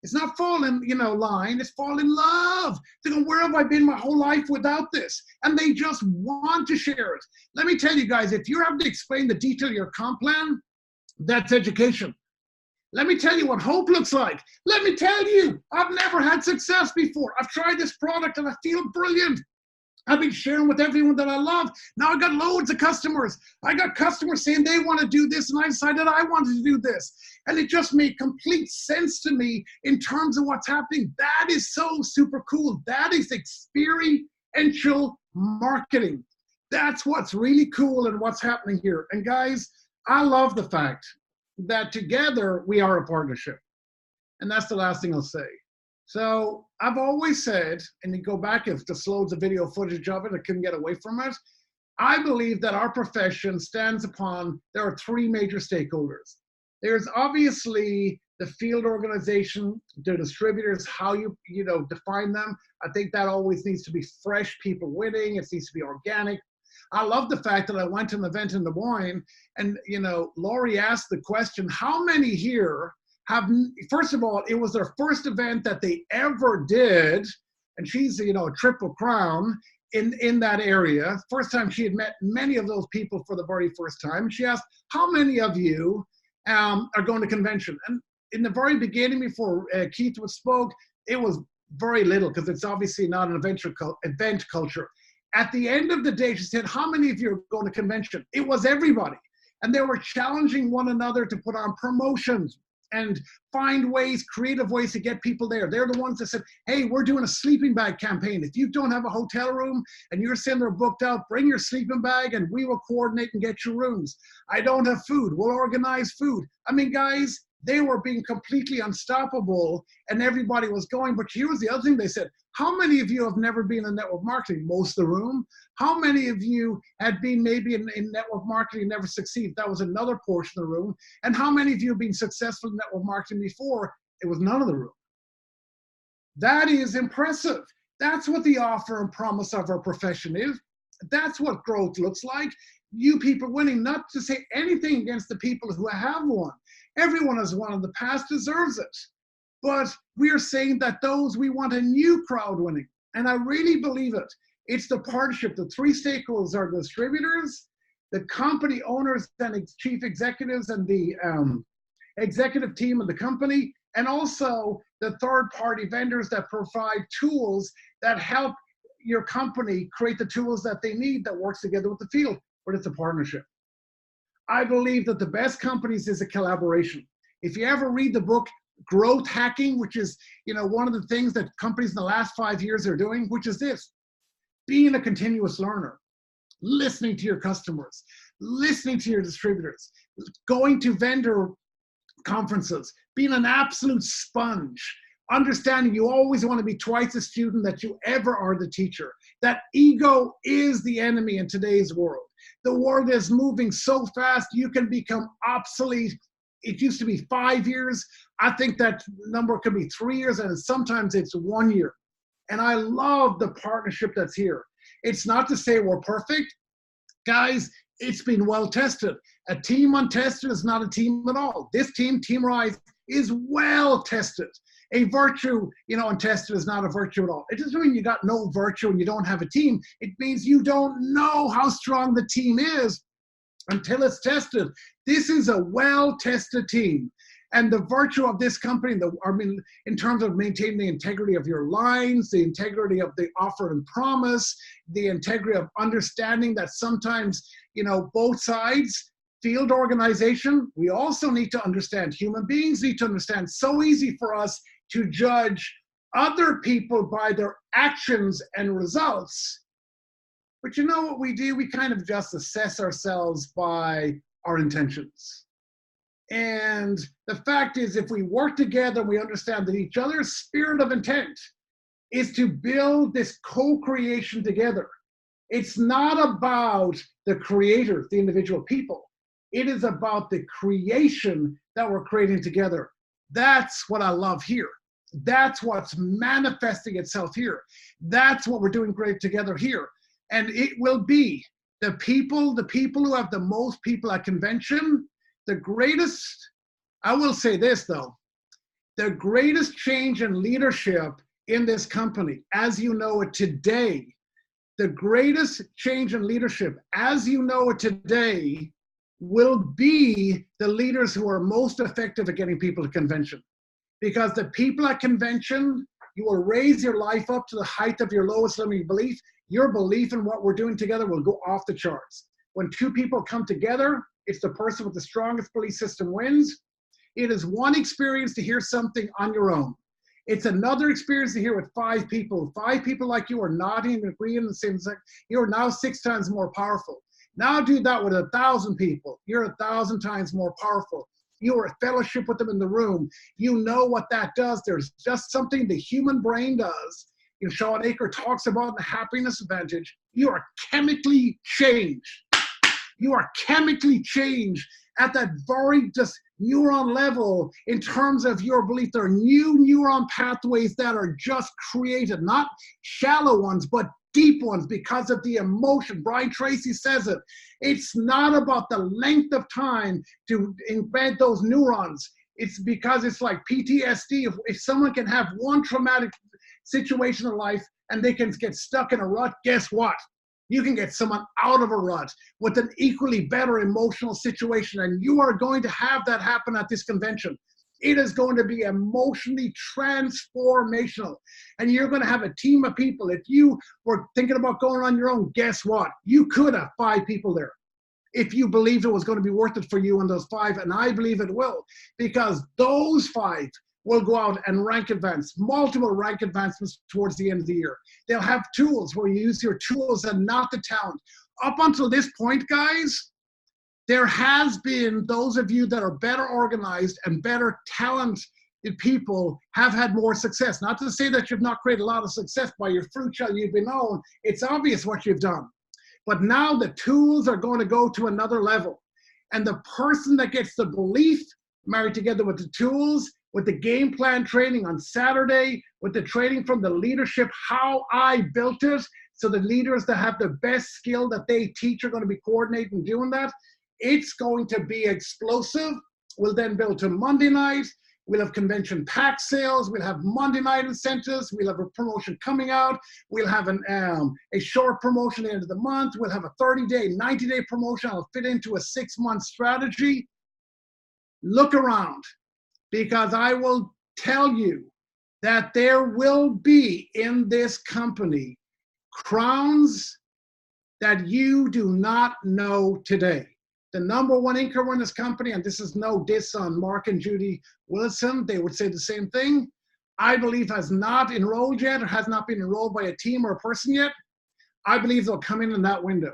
It's not fall in, line. It's fall in love. They go, where have I been my whole life without this? And they just want to share it. Let me tell you guys, if you're having to explain the detail of your comp plan, that's education. Let me tell you what hope looks like. Let me tell you, I've never had success before. I've tried this product and I feel brilliant. I've been sharing with everyone that I love. Now I got loads of customers. I got customers saying they want to do this and I decided I wanted to do this. And it just made complete sense to me in terms of what's happening. That is so super cool. That is experiential marketing. That's what's really cool and what's happening here. And guys, I love the fact that together we are a partnership. And that's the last thing I'll say. So I've always said, and you go back, if just loads of video footage of it, I couldn't get away from it. I believe that our profession stands upon, there are three major stakeholders. There's obviously the field organization, the distributors, how you define them. I think that always needs to be fresh people winning. It needs to be organic. I love the fact that I went to an event in Des Moines and, Laurie asked the question, how many here have, first of all, it was their first event that they ever did, and she's, a triple crown in that area. First time she had met many of those people for the very first time. She asked, how many of you are going to convention? And in the very beginning, before Keith spoke, it was very little because it's obviously not an event culture. At the end of the day, she said, how many of you are going to convention? It was everybody. And they were challenging one another to put on promotions and find ways, creative ways to get people there. They're the ones that said, hey, we're doing a sleeping bag campaign. If you don't have a hotel room and you're saying they're booked out, bring your sleeping bag and we will coordinate and get your rooms. I don't have food. We'll organize food. I mean, guys, they were being completely unstoppable and everybody was going. But here was the other thing they said. How many of you have never been in network marketing? Most of the room. How many of you had been maybe in network marketing and never succeed? That was another portion of the room. And how many of you have been successful in network marketing before? It was none of the room. That is impressive. That's what the offer and promise of our profession is. That's what growth looks like. You people winning, not to say anything against the people who have won. Everyone has won in the past, deserves it. But we are saying that we want a new crowd winning. And I really believe it. It's the partnership. The three stakeholders are the distributors, the company owners and chief executives and the executive team of the company, and also the third-party vendors that provide tools that help your company create the tools that they need that works together with the field, but it's a partnership. I believe that the best companies is a collaboration. If you ever read the book, Growth Hacking, which is, one of the things that companies in the last 5 years are doing, which is this, being a continuous learner, listening to your customers, listening to your distributors, going to vendor conferences, being an absolute sponge, understanding you always want to be twice a student that you ever are the teacher. That ego is the enemy in today's world. The world is moving so fast, you can become obsolete. It used to be 5 years. I think that number could be 3 years, and sometimes it's 1 year. And I love the partnership that's here. It's not to say we're perfect. Guys, it's been well tested. A team untested is not a team at all. This team, Team Rise, is well tested. A virtue, untested is not a virtue at all. It doesn't mean you got no virtue and you don't have a team. It means you don't know how strong the team is until it's tested. This is a well-tested team. And the virtue of this company, in terms of maintaining the integrity of your lines, the integrity of the offer and promise, the integrity of understanding that sometimes, both sides, field organization, we also need to understand, human beings need to understand. So easy for us to judge other people by their actions and results. But you know what we do? We kind of just assess ourselves by our intentions. And the fact is, if we work together, we understand that each other's spirit of intent is to build this co-creation together. It's not about the creators, the individual people. It is about the creation that we're creating together. That's what I love here. That's what's manifesting itself here. That's what we're doing great together here. And it will be the people who have the most people at convention, the greatest, I will say this though, the greatest change in leadership in this company, as you know it today, the greatest change in leadership, as you know it today, will be the leaders who are most effective at getting people to convention. Because the people at convention, you will raise your life up to the height of your lowest limiting belief. Your belief in what we're doing together will go off the charts. When two people come together, it's the person with the strongest belief system wins. It is one experience to hear something on your own. It's another experience to hear with 5 people. 5 people like you are nodding and agreeing in the same thing. You're now 6 times more powerful. Now do that with 1,000 people. You're 1,000 times more powerful. You are a fellowship with them in the room. You know what that does. There's just something the human brain does. You know, Sean Aker talks about the happiness advantage. You are chemically changed. You are chemically changed at that very just neuron level in terms of your belief. There are new neuron pathways that are just created, not shallow ones, but deep ones because of the emotion. Brian Tracy says it. It's not about the length of time to embed those neurons. It's because it's like PTSD. If someone can have one traumatic situation in life and they can get stuck in a rut, guess what? You can get someone out of a rut with an equally better emotional situation, and you are going to have that happen at this convention. It is going to be emotionally transformational, and you're going to have a team of people. If you were thinking about going on your own, guess what? You could have 5 people there if you believed it was going to be worth it for you and those 5, and I believe it will, because those 5 will go out and rank advance, multiple rank advancements towards the end of the year. They'll have tools where you use your tools and not the talent. Up until this point, guys, there has been those of you that are better organized and better talented people have had more success. Not to say that you've not created a lot of success by your fruit shall you be known. It's obvious what you've done. But now the tools are going to go to another level. And the person that gets the belief married together with the tools, with the game plan training on Saturday, with the training from the leadership, how I built it, so the leaders that have the best skill that they teach are going to be coordinating and doing that. It's going to be explosive. We'll then build to Monday night. We'll have convention pack sales. We'll have Monday night incentives. We'll have a promotion coming out. We'll have a short promotion at the end of the month. We'll have a 30-day, 90-day promotion. I'll fit into a 6-month strategy. Look around, because I will tell you that there will be in this company crowns that you do not know today. The number 1 inker in this company, and this is no diss on Mark and Judy Wilson, they would say the same thing, I believe has not enrolled yet or has not been enrolled by a team or a person yet. I believe they'll come in that window.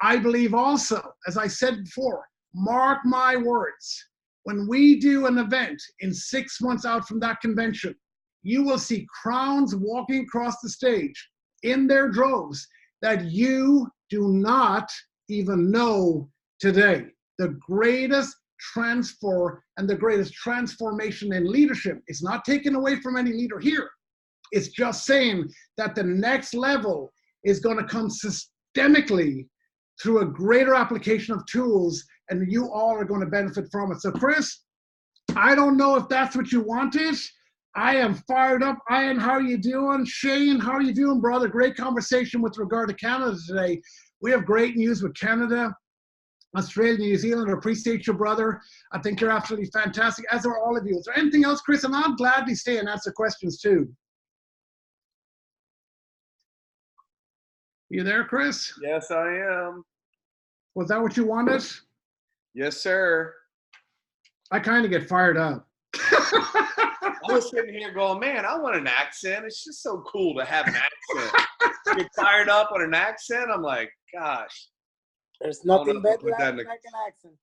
I believe also, as I said before, mark my words, when we do an event in 6 months out from that convention, you will see crowns walking across the stage in their droves that you do not even know today. The greatest transfer and the greatest transformation in leadership is not taken away from any leader here. It's just saying that the next level is going to come systemically through a greater application of tools, and you all are going to benefit from it. So Chris, I don't know if that's what you wanted. I am fired up. Ian, how are you doing? Shane, how are you doing, brother? Great conversation with regard to Canada today. We have great news with Canada, Australia, New Zealand. I appreciate you, brother. I think you're absolutely fantastic, as are all of you. Is there anything else, Chris? And I'll gladly stay and answer questions too. You there, Chris? Yes, I am. Was that what you wanted? Yes, sir. I kind of get fired up. I was sitting here going, man, I want an accent. It's just so cool to have an accent. Get fired up on an accent. I'm like, gosh. There's nothing better like an accent.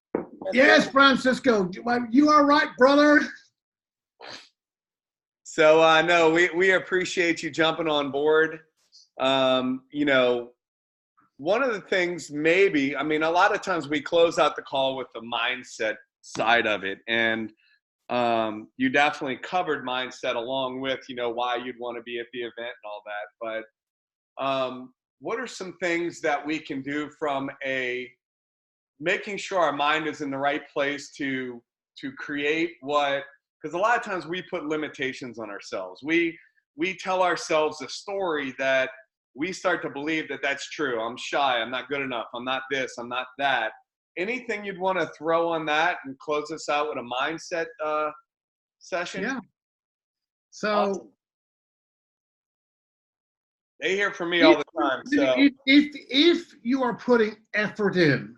Yes, Francisco. You are right, brother. So, no, we appreciate you jumping on board. You know, one of the things maybe, I mean, a lot of times we close out the call with the mindset side of it. And you definitely covered mindset along with, you know, why you'd want to be at the event and all that. But what are some things that we can do from making sure our mind is in the right place to create what, because a lot of times we put limitations on ourselves. We tell ourselves a story that we start to believe that that's true. I'm shy, I'm not good enough, I'm not this, I'm not that. Anything you'd want to throw on that and close us out with a mindset session? Yeah. So awesome. They hear from me all the time. So if you are putting effort in,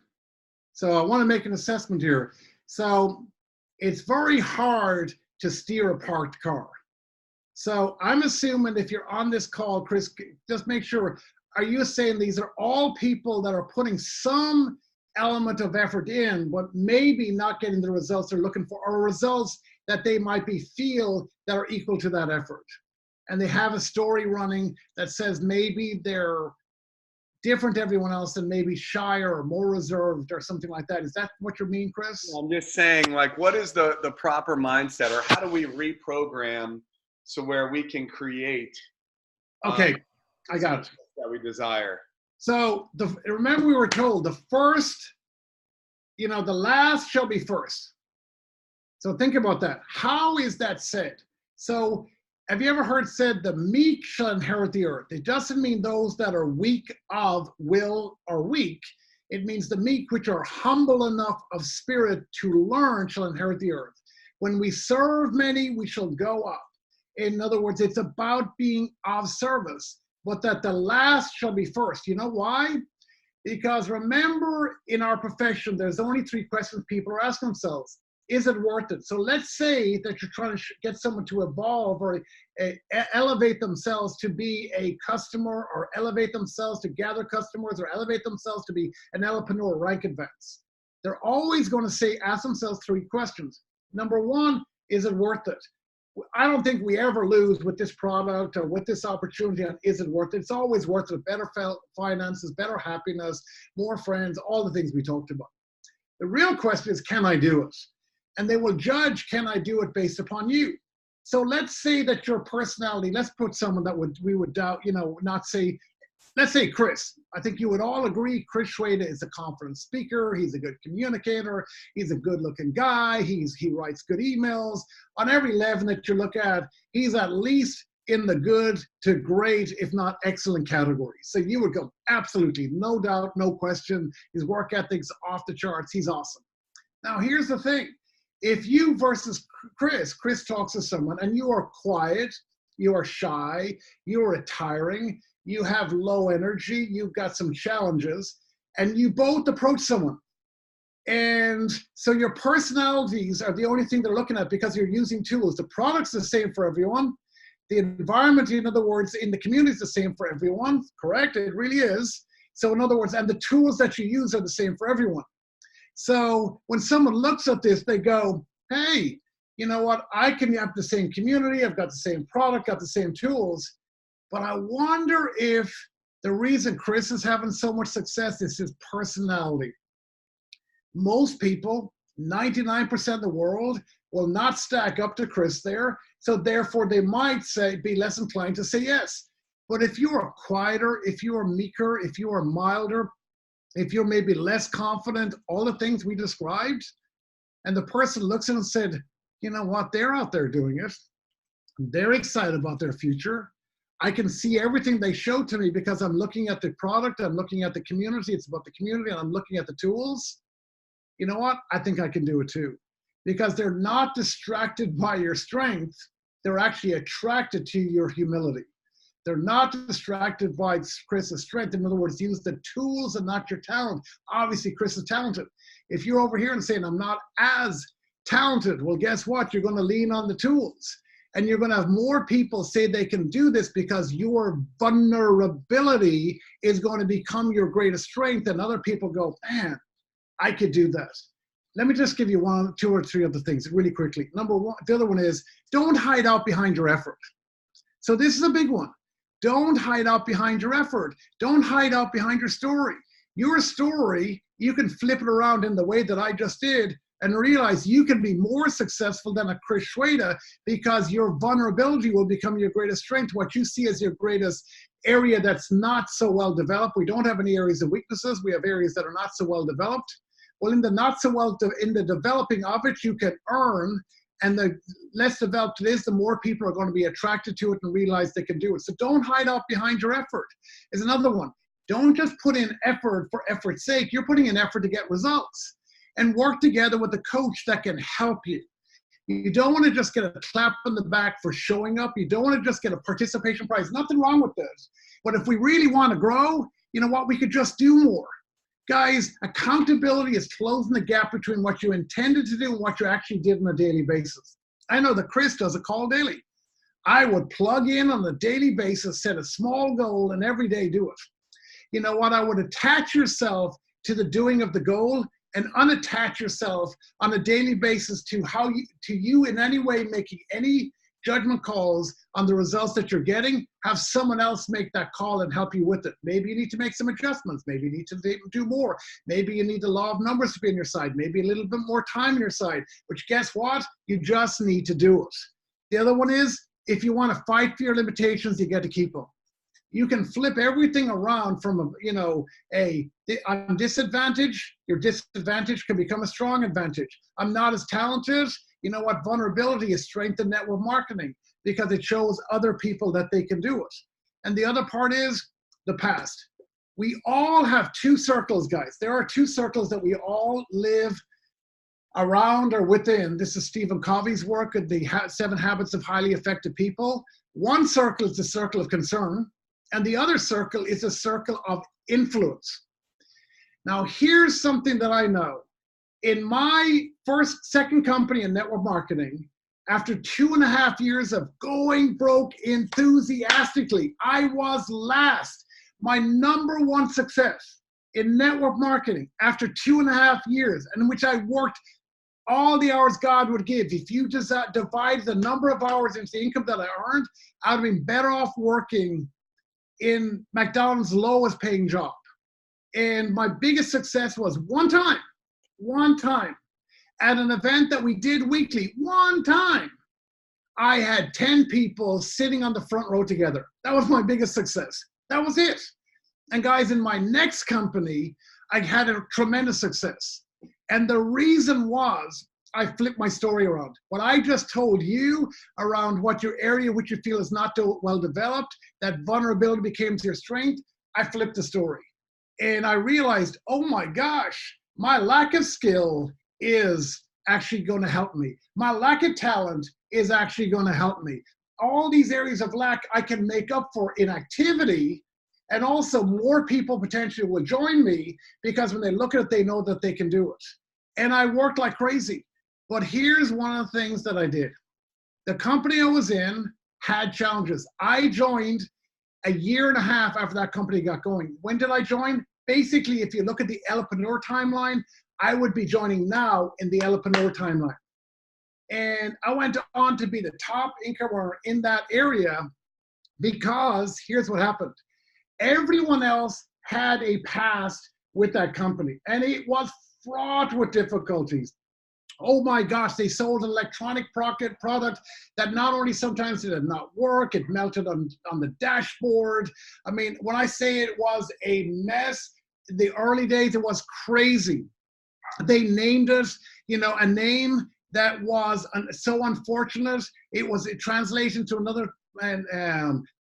so I want to make an assessment here. So it's very hard to steer a parked car. So I'm assuming if you're on this call, Chris, just make sure, are you saying these are all people that are putting some element of effort in, but maybe not getting the results they're looking for, or results that they might feel that are equal to that effort? And they have a story running that says maybe they're different to everyone else and maybe shyer or more reserved or something like that. Is that what you mean, Chris? I'm just saying, like, what is the proper mindset, or how do we reprogram so where we can create okay, I got it. That we desire. So remember we were told the first, the last shall be first. So think about that. How is that said? So have you ever heard said the meek shall inherit the earth? It doesn't mean those that are weak of will or weak. It means the meek which are humble enough of spirit to learn shall inherit the earth. When we serve many, we shall go up. In other words, it's about being of service, but that the last shall be first. You know why? Because remember, in our profession, there's only 3 questions people are asking themselves. Is it worth it? So let's say that you're trying to get someone to evolve or elevate themselves to be a customer, or elevate themselves to gather customers, or elevate themselves to be an entrepreneur, rank advance. They're always going to ask themselves 3 questions. Number 1, is it worth it? I don't think we ever lose with this product or with this opportunity on is it worth it. It's always worth it. Better finances, better happiness, more friends, all the things we talked about. The real question is, can I do it? And they will judge, can I do it based upon you? So let's say that your personality, let's put someone that we would doubt, not say, let's say Chris. I think you would all agree Chris Schweda is a confident speaker. He's a good communicator. He's a good looking guy. He writes good emails. On every level that you look at, he's at least in the good to great, if not excellent category. So you would go, absolutely, no doubt, no question. His work ethic's off the charts. He's awesome. Now here's the thing. If you versus Chris talks to someone and you are quiet, you are shy, you are retiring, you have low energy, you've got some challenges, and you both approach someone. And so your personalities are the only thing they're looking at because you're using tools. The product's the same for everyone. The environment, in other words, in the community is the same for everyone, correct? It really is. So in other words, and the tools that you use are the same for everyone. So when someone looks at this, they go, hey, you know what? I can have the same community. I've got the same product, got the same tools. But I wonder if the reason Chris is having so much success is his personality. Most people, 99% of the world, will not stack up to Chris there. So therefore, they might be less inclined to say yes. But if you are quieter, if you are meeker, if you are milder, if you're maybe less confident, all the things we described, and the person looks at it and said, you know what, they're out there doing it. They're excited about their future. I can see everything they show to me because I'm looking at the product, I'm looking at the community, it's about the community, and I'm looking at the tools. You know what, I think I can do it too. Because they're not distracted by your strength, they're actually attracted to your humility. They're not distracted by Chris's strength. In other words, use the tools and not your talent. Obviously, Chris is talented. If you're over here and saying, I'm not as talented, well, guess what? You're going to lean on the tools. And you're going to have more people say they can do this because your vulnerability is going to become your greatest strength. And other people go, man, I could do that. Let me just give you 1, 2, or 3 other things really quickly. Number 1, the other one is, don't hide out behind your effort. So this is a big one. Don't hide out behind your effort. Don't hide out behind your story. Your story, you can flip it around in the way that I just did and realize you can be more successful than a Chris Schweda because your vulnerability will become your greatest strength. What you see as your greatest area that's not so well developed. We don't have any areas of weaknesses. We have areas that are not so well developed. Well, in the not so well, in the developing of it, you can earn, and the less developed it is, the more people are going to be attracted to it and realize they can do it. So don't hide out behind your effort is another one. Don't just put in effort for effort's sake. You're putting in effort to get results. And work together with a coach that can help you. You don't want to just get a clap on the back for showing up. You don't want to just get a participation prize. Nothing wrong with this. But if we really want to grow, you know what? We could just do more. Guys, accountability is closing the gap between what you intended to do and what you actually did on a daily basis. I know that Chris does a call daily. I would plug in on a daily basis, set a small goal, and every day do it. You know what? I would attach yourself to the doing of the goal and unattach yourself on a daily basis to you in any way making any judgment calls on the results that you're getting. Have someone else make that call and help you with it. Maybe you need to make some adjustments. Maybe you need to do more. Maybe you need the law of numbers to be on your side. Maybe a little bit more time on your side. But guess what? You just need to do it. The other one is, if you want to fight for your limitations, you get to keep them. You can flip everything around from I'm disadvantaged. Your disadvantage can become a strong advantage. I'm not as talented. You know what? Vulnerability is strength in network marketing because it shows other people that they can do it. And the other part is the past. We all have two circles, guys. There are two circles that we all live around or within. This is Stephen Covey's work of the 7 Habits of Highly Effective People. One circle is the circle of concern. And the other circle is a circle of influence. Now, here's something that I know. In my second company in network marketing, after 2.5 years of going broke enthusiastically, I was last. My #1 success in network marketing after 2.5 years, in which I worked all the hours God would give. If you just divide the number of hours into the income that I earned, I would have been better off working in McDonald's lowest paying job. And my biggest success was one time at an event that we did weekly, one time, I had 10 people sitting on the front row together. That was my biggest success. That was it. And guys, in my next company, I had a tremendous success. And the reason was I flipped my story around. What I just told you around what your area which you feel is not well developed, that vulnerability became your strength, I flipped the story. And I realized, oh my gosh, my lack of skill is actually going to help me. My lack of talent is actually going to help me. All these areas of lack I can make up for in activity, and also more people potentially will join me because when they look at it, they know that they can do it. And I worked like crazy. But here's one of the things that I did. The company I was in had challenges. I joined a 1.5 years after that company got going. When did I join? Basically, if you look at the Elpreneur timeline, I would be joining now in the Elpreneur timeline. And I went on to be the top income earner in that area because here's what happened. Everyone else had a past with that company, and it was fraught with difficulties. Oh my gosh, they sold an electronic product that not only sometimes did it not work, it melted on the dashboard. I mean, when I say it was a mess, the early days, it was crazy. They named it, a name that was so unfortunate. It was a translation to another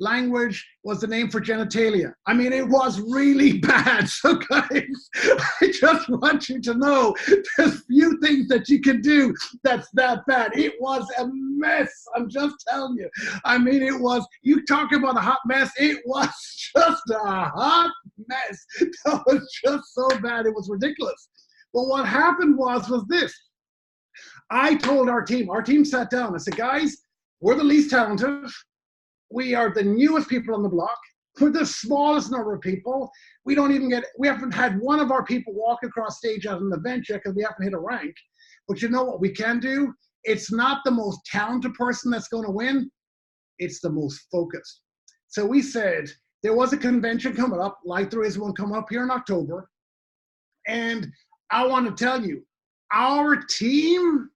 language was the name for genitalia. I mean, it was really bad. So guys, I just want you to know there's few things that you can do that's that bad. It was a mess. I'm just telling you. I mean, it was, you talk about a hot mess. It was just a hot mess. That was just so bad. It was ridiculous. Well, what happened was this. I told our team sat down. I said, guys, we're the least talented. We are the newest people on the block. We're the smallest number of people. We haven't had one of our people walk across stage at an event yet because we haven't hit a rank. But you know what we can do? It's not the most talented person that's going to win. It's the most focused. So we said, there was a convention coming up, like there is one coming up here in October. And I want to tell you, our team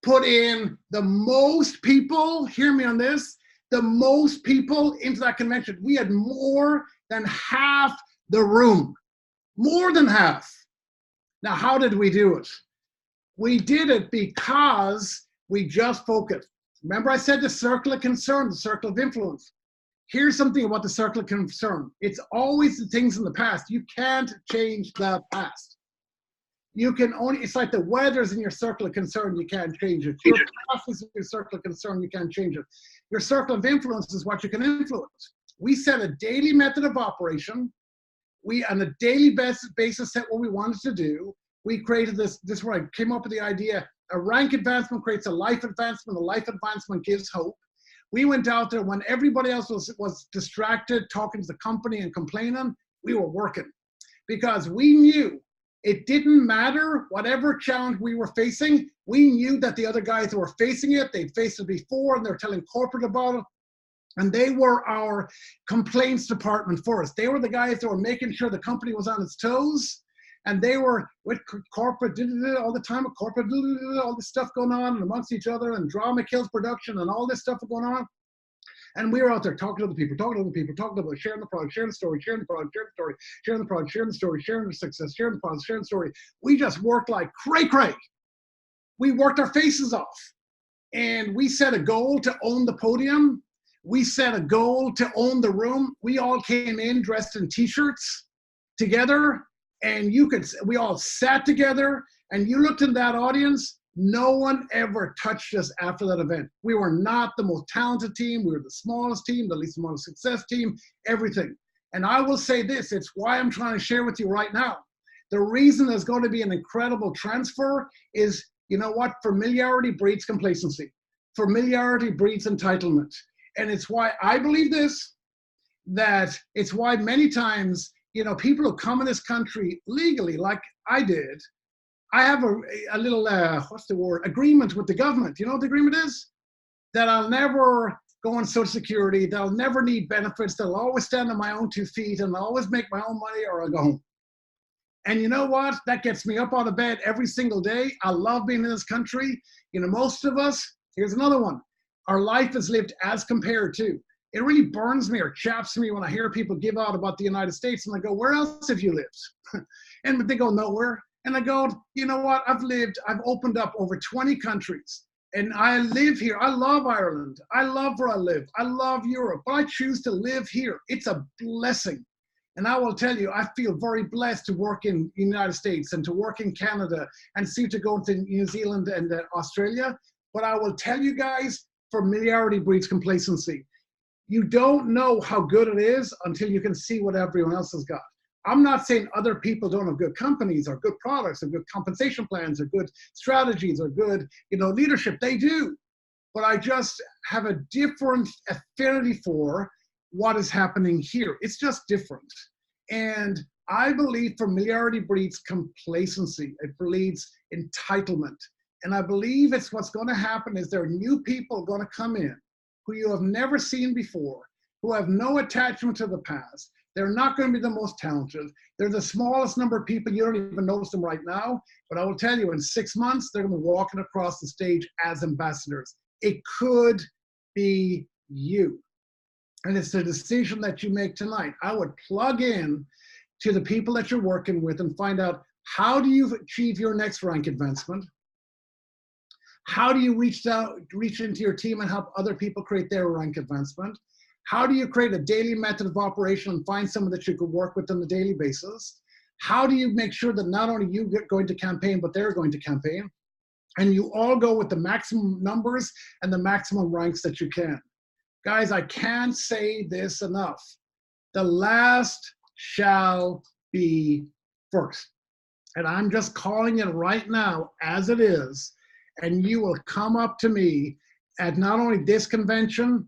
put in the most people, hear me on this, the most people into that convention. We had more than half the room, more than half. Now, how did we do it? We did it because we just focused. Remember I said the circle of concern, the circle of influence. Here's something about the circle of concern. It's always the things in the past. You can't change the past. You can only, it's like the weather's in your circle of concern, you can't change it. Your past is in your circle of concern, you can't change it. Your circle of influence is what you can influence. We set a daily method of operation. We, on a daily basis, set what we wanted to do. We created this where I came up with the idea, a rank advancement creates a life advancement gives hope. We went out there when everybody else was distracted, talking to the company and complaining, we were working. Because we knew it didn't matter whatever challenge we were facing, we knew that the other guys were facing it, they'd faced it before and they're telling corporate about it. And they were our complaints department for us. They were the guys that were making sure the company was on its toes. And they were with corporate, all the time, corporate, all this stuff going on and amongst each other, and drama kills production and all this stuff going on. And we were out there talking to the people, talking about sharing the product, sharing the story, sharing the product, sharing the story, sharing the product, sharing the story, sharing the success, sharing the product, sharing the story. We just worked like cray-cray. We worked our faces off. And we set a goal to own the podium. We set a goal to own the room. We all came in dressed in t-shirts together. And we all sat together, and you looked in that audience, no one ever touched us after that event. We were not the most talented team. We were the smallest team, the least amount of success team, everything. And I will say this, it's why I'm trying to share with you right now. The reason there's going to be an incredible transfer is, you know what? Familiarity breeds complacency. Familiarity breeds entitlement. And it's why I believe this, that it's why many times, you know, people who come in this country legally, like I did, I have a little, agreement with the government. You know what the agreement is? That I'll never go on Social Security, that I'll never need benefits, that I'll always stand on my own 2 feet, and I'll always make my own money or I'll go home. And you know what? That gets me up out of bed every single day. I love being in this country. You know, most of us, here's another one. Our life is lived as compared to. It really burns me or chaps me when I hear people give out about the United States and I go, where else have you lived? And they go, nowhere. And I go, you know what? I've opened up over 20 countries and I live here. I love Ireland. I love where I live. I love Europe, but I choose to live here. It's a blessing. And I will tell you, I feel very blessed to work in the United States and to work in Canada and see to go to New Zealand and Australia. But I will tell you guys, familiarity breeds complacency. You don't know how good it is until you can see what everyone else has got. I'm not saying other people don't have good companies or good products or good compensation plans or good strategies or good, you know, leadership. They do. But I just have a different affinity for what is happening here. It's just different. And I believe familiarity breeds complacency. It breeds entitlement. And I believe it's what's going to happen is there are new people going to come in who you have never seen before, who have no attachment to the past. They're not going to be the most talented. They're the smallest number of people. You don't even notice them right now. But I will tell you, in 6 months, they're going to be walking across the stage as ambassadors. It could be you. And it's a decision that you make tonight. I would plug in to the people that you're working with and find out, how do you achieve your next rank advancement? How do you reach into your team and help other people create their rank advancement? How do you create a daily method of operation and find someone that you could work with on a daily basis? How do you make sure that not only you get going to campaign, but they're going to campaign? And you all go with the maximum numbers and the maximum ranks that you can. Guys, I can't say this enough. The last shall be first. And I'm just calling it right now as it is. And you will come up to me at not only this convention,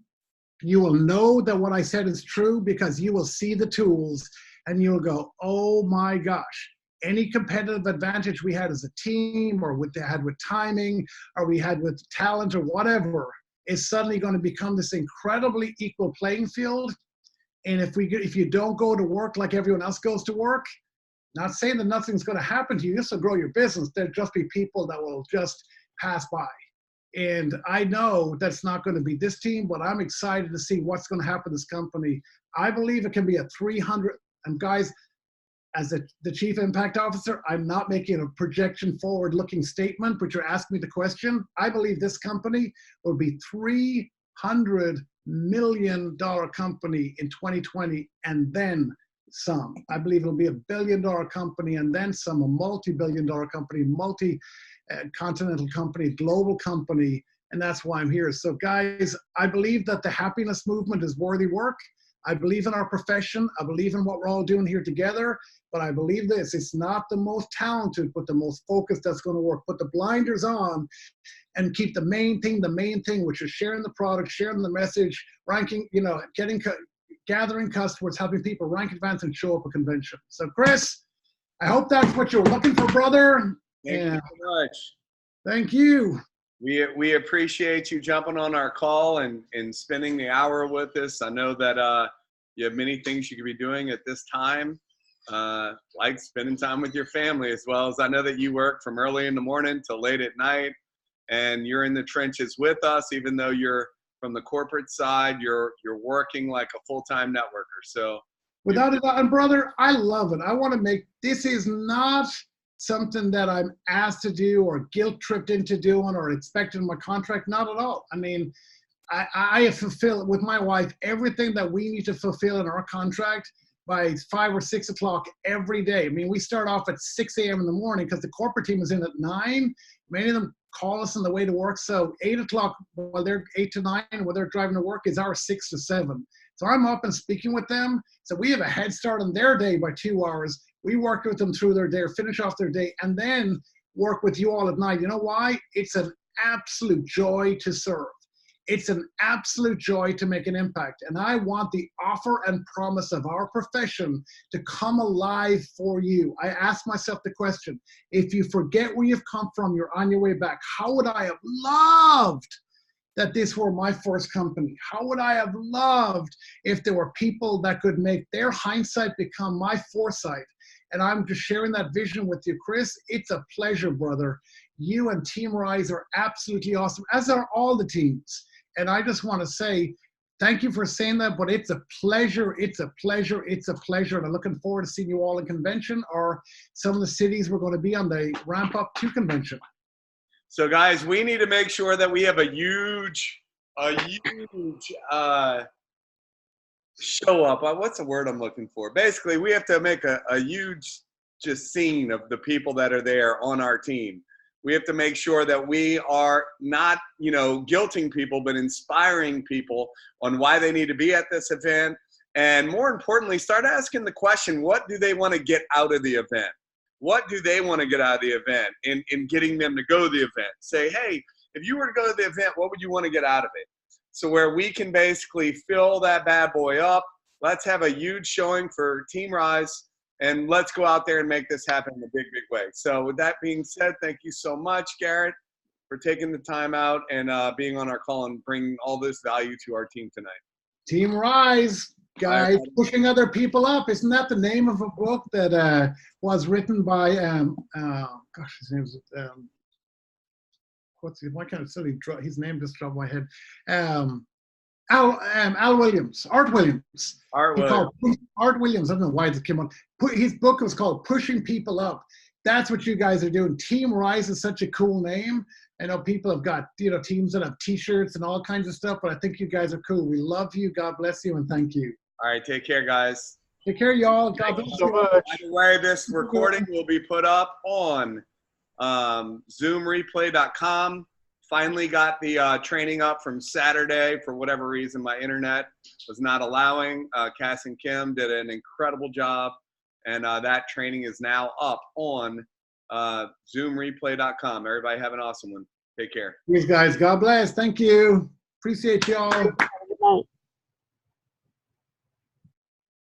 you will know that what I said is true because you will see the tools and you'll go, oh my gosh, any competitive advantage we had as a team or had with timing or we had with talent or whatever, is suddenly going to become this incredibly equal playing field. And if you don't go to work like everyone else goes to work, not saying that nothing's going to happen to you, this will grow your business. There'll just be people that will just pass by. And I know that's not going to be this team, but I'm excited to see what's going to happen to this company. I believe it can be a 300, and guys, as the Chief Impact Officer, I'm not making a projection forward-looking statement, but you're asking me the question. I believe this company will be $300 million company in 2020 and then some. I believe it'll be $1 billion company and then some, a multi-billion dollar company, multi-continental company, global company, and that's why I'm here. So guys, I believe that the happiness movement is worthy work. I believe in our profession. I believe in what we're all doing here together. But I believe this, it's not the most talented, but the most focused that's going to work. Put the blinders on and keep the main thing, which is sharing the product, sharing the message, ranking, gathering customers, helping people rank, advance, and show up a convention. So Chris, I hope that's what you're looking for, brother. Thank you so much. Thank you. We appreciate you jumping on our call and spending the hour with us. I know that you have many things you could be doing at this time, like spending time with your family, as well as I know that you work from early in the morning till late at night, and you're in the trenches with us. Even though you're from the corporate side, you're working like a full-time networker. So without a doubt, and brother, I love it. I want to make, this is not something that I'm asked to do or guilt-tripped into doing or expected in my contract. Not at all. I mean, I fulfill with my wife everything that we need to fulfill in our contract by 5 or 6 o'clock every day. I mean, we start off at 6 a.m. in the morning because the corporate team is in at 9. Many of them call us on the way to work. So 8 o'clock, while they're 8 to 9, while they're driving to work, is our 6 to 7. So I'm up and speaking with them. So we have a head start on their day by 2 hours. We work with them through their day, or finish off their day, and then work with you all at night. You know why? It's an absolute joy to serve. It's an absolute joy to make an impact. And I want the offer and promise of our profession to come alive for you. I ask myself the question, if you forget where you've come from, you're on your way back. How would I have loved that this were my first company? How would I have loved if there were people that could make their hindsight become my foresight? And I'm just sharing that vision with you, Chris. It's a pleasure, brother. You and Team Rise are absolutely awesome, as are all the teams. And I just want to say, thank you for saying that, but it's a pleasure, it's a pleasure, it's a pleasure. And I'm looking forward to seeing you all in convention or some of the cities we're going to be on the ramp up to convention. So guys, we need to make sure that we have a huge show up. What's the word I'm looking for? Basically, we have to make a huge just scene of the people that are there on our team. We have to make sure that we are not, guilting people, but inspiring people on why they need to be at this event. And more importantly, start asking the question, what do they want to get out of the event? What do they want to get out of the event in getting them to go to the event? Say, hey, if you were to go to the event, what would you want to get out of it? So where we can basically fill that bad boy up, let's have a huge showing for Team Rise, and let's go out there and make this happen in a big, big way. So with that being said, thank you so much, Garrett, for taking the time out and being on our call and bringing all this value to our team tonight. Team Rise, guys, pushing other people up. Isn't that the name of a book that was written by, his name is, why can't I his name just dropped my head. Al Williams, Art Williams. Art Williams, I don't know why it came on. His book was called Pushing People Up. That's what you guys are doing. Team Rise is such a cool name. I know people have got, teams that have t-shirts and all kinds of stuff, but I think you guys are cool. We love you. God bless you, and thank you. All right, take care, guys. Take care, y'all. God bless you so much. By the way, this recording will be put up on zoomreplay.com. Finally got the training up from Saturday. For whatever reason, my internet was not allowing. Cass and Kim did an incredible job, and that training is now up on zoomreplay.com. Everybody have an awesome one. Take care. Please, guys. God bless. Thank you. Appreciate y'all.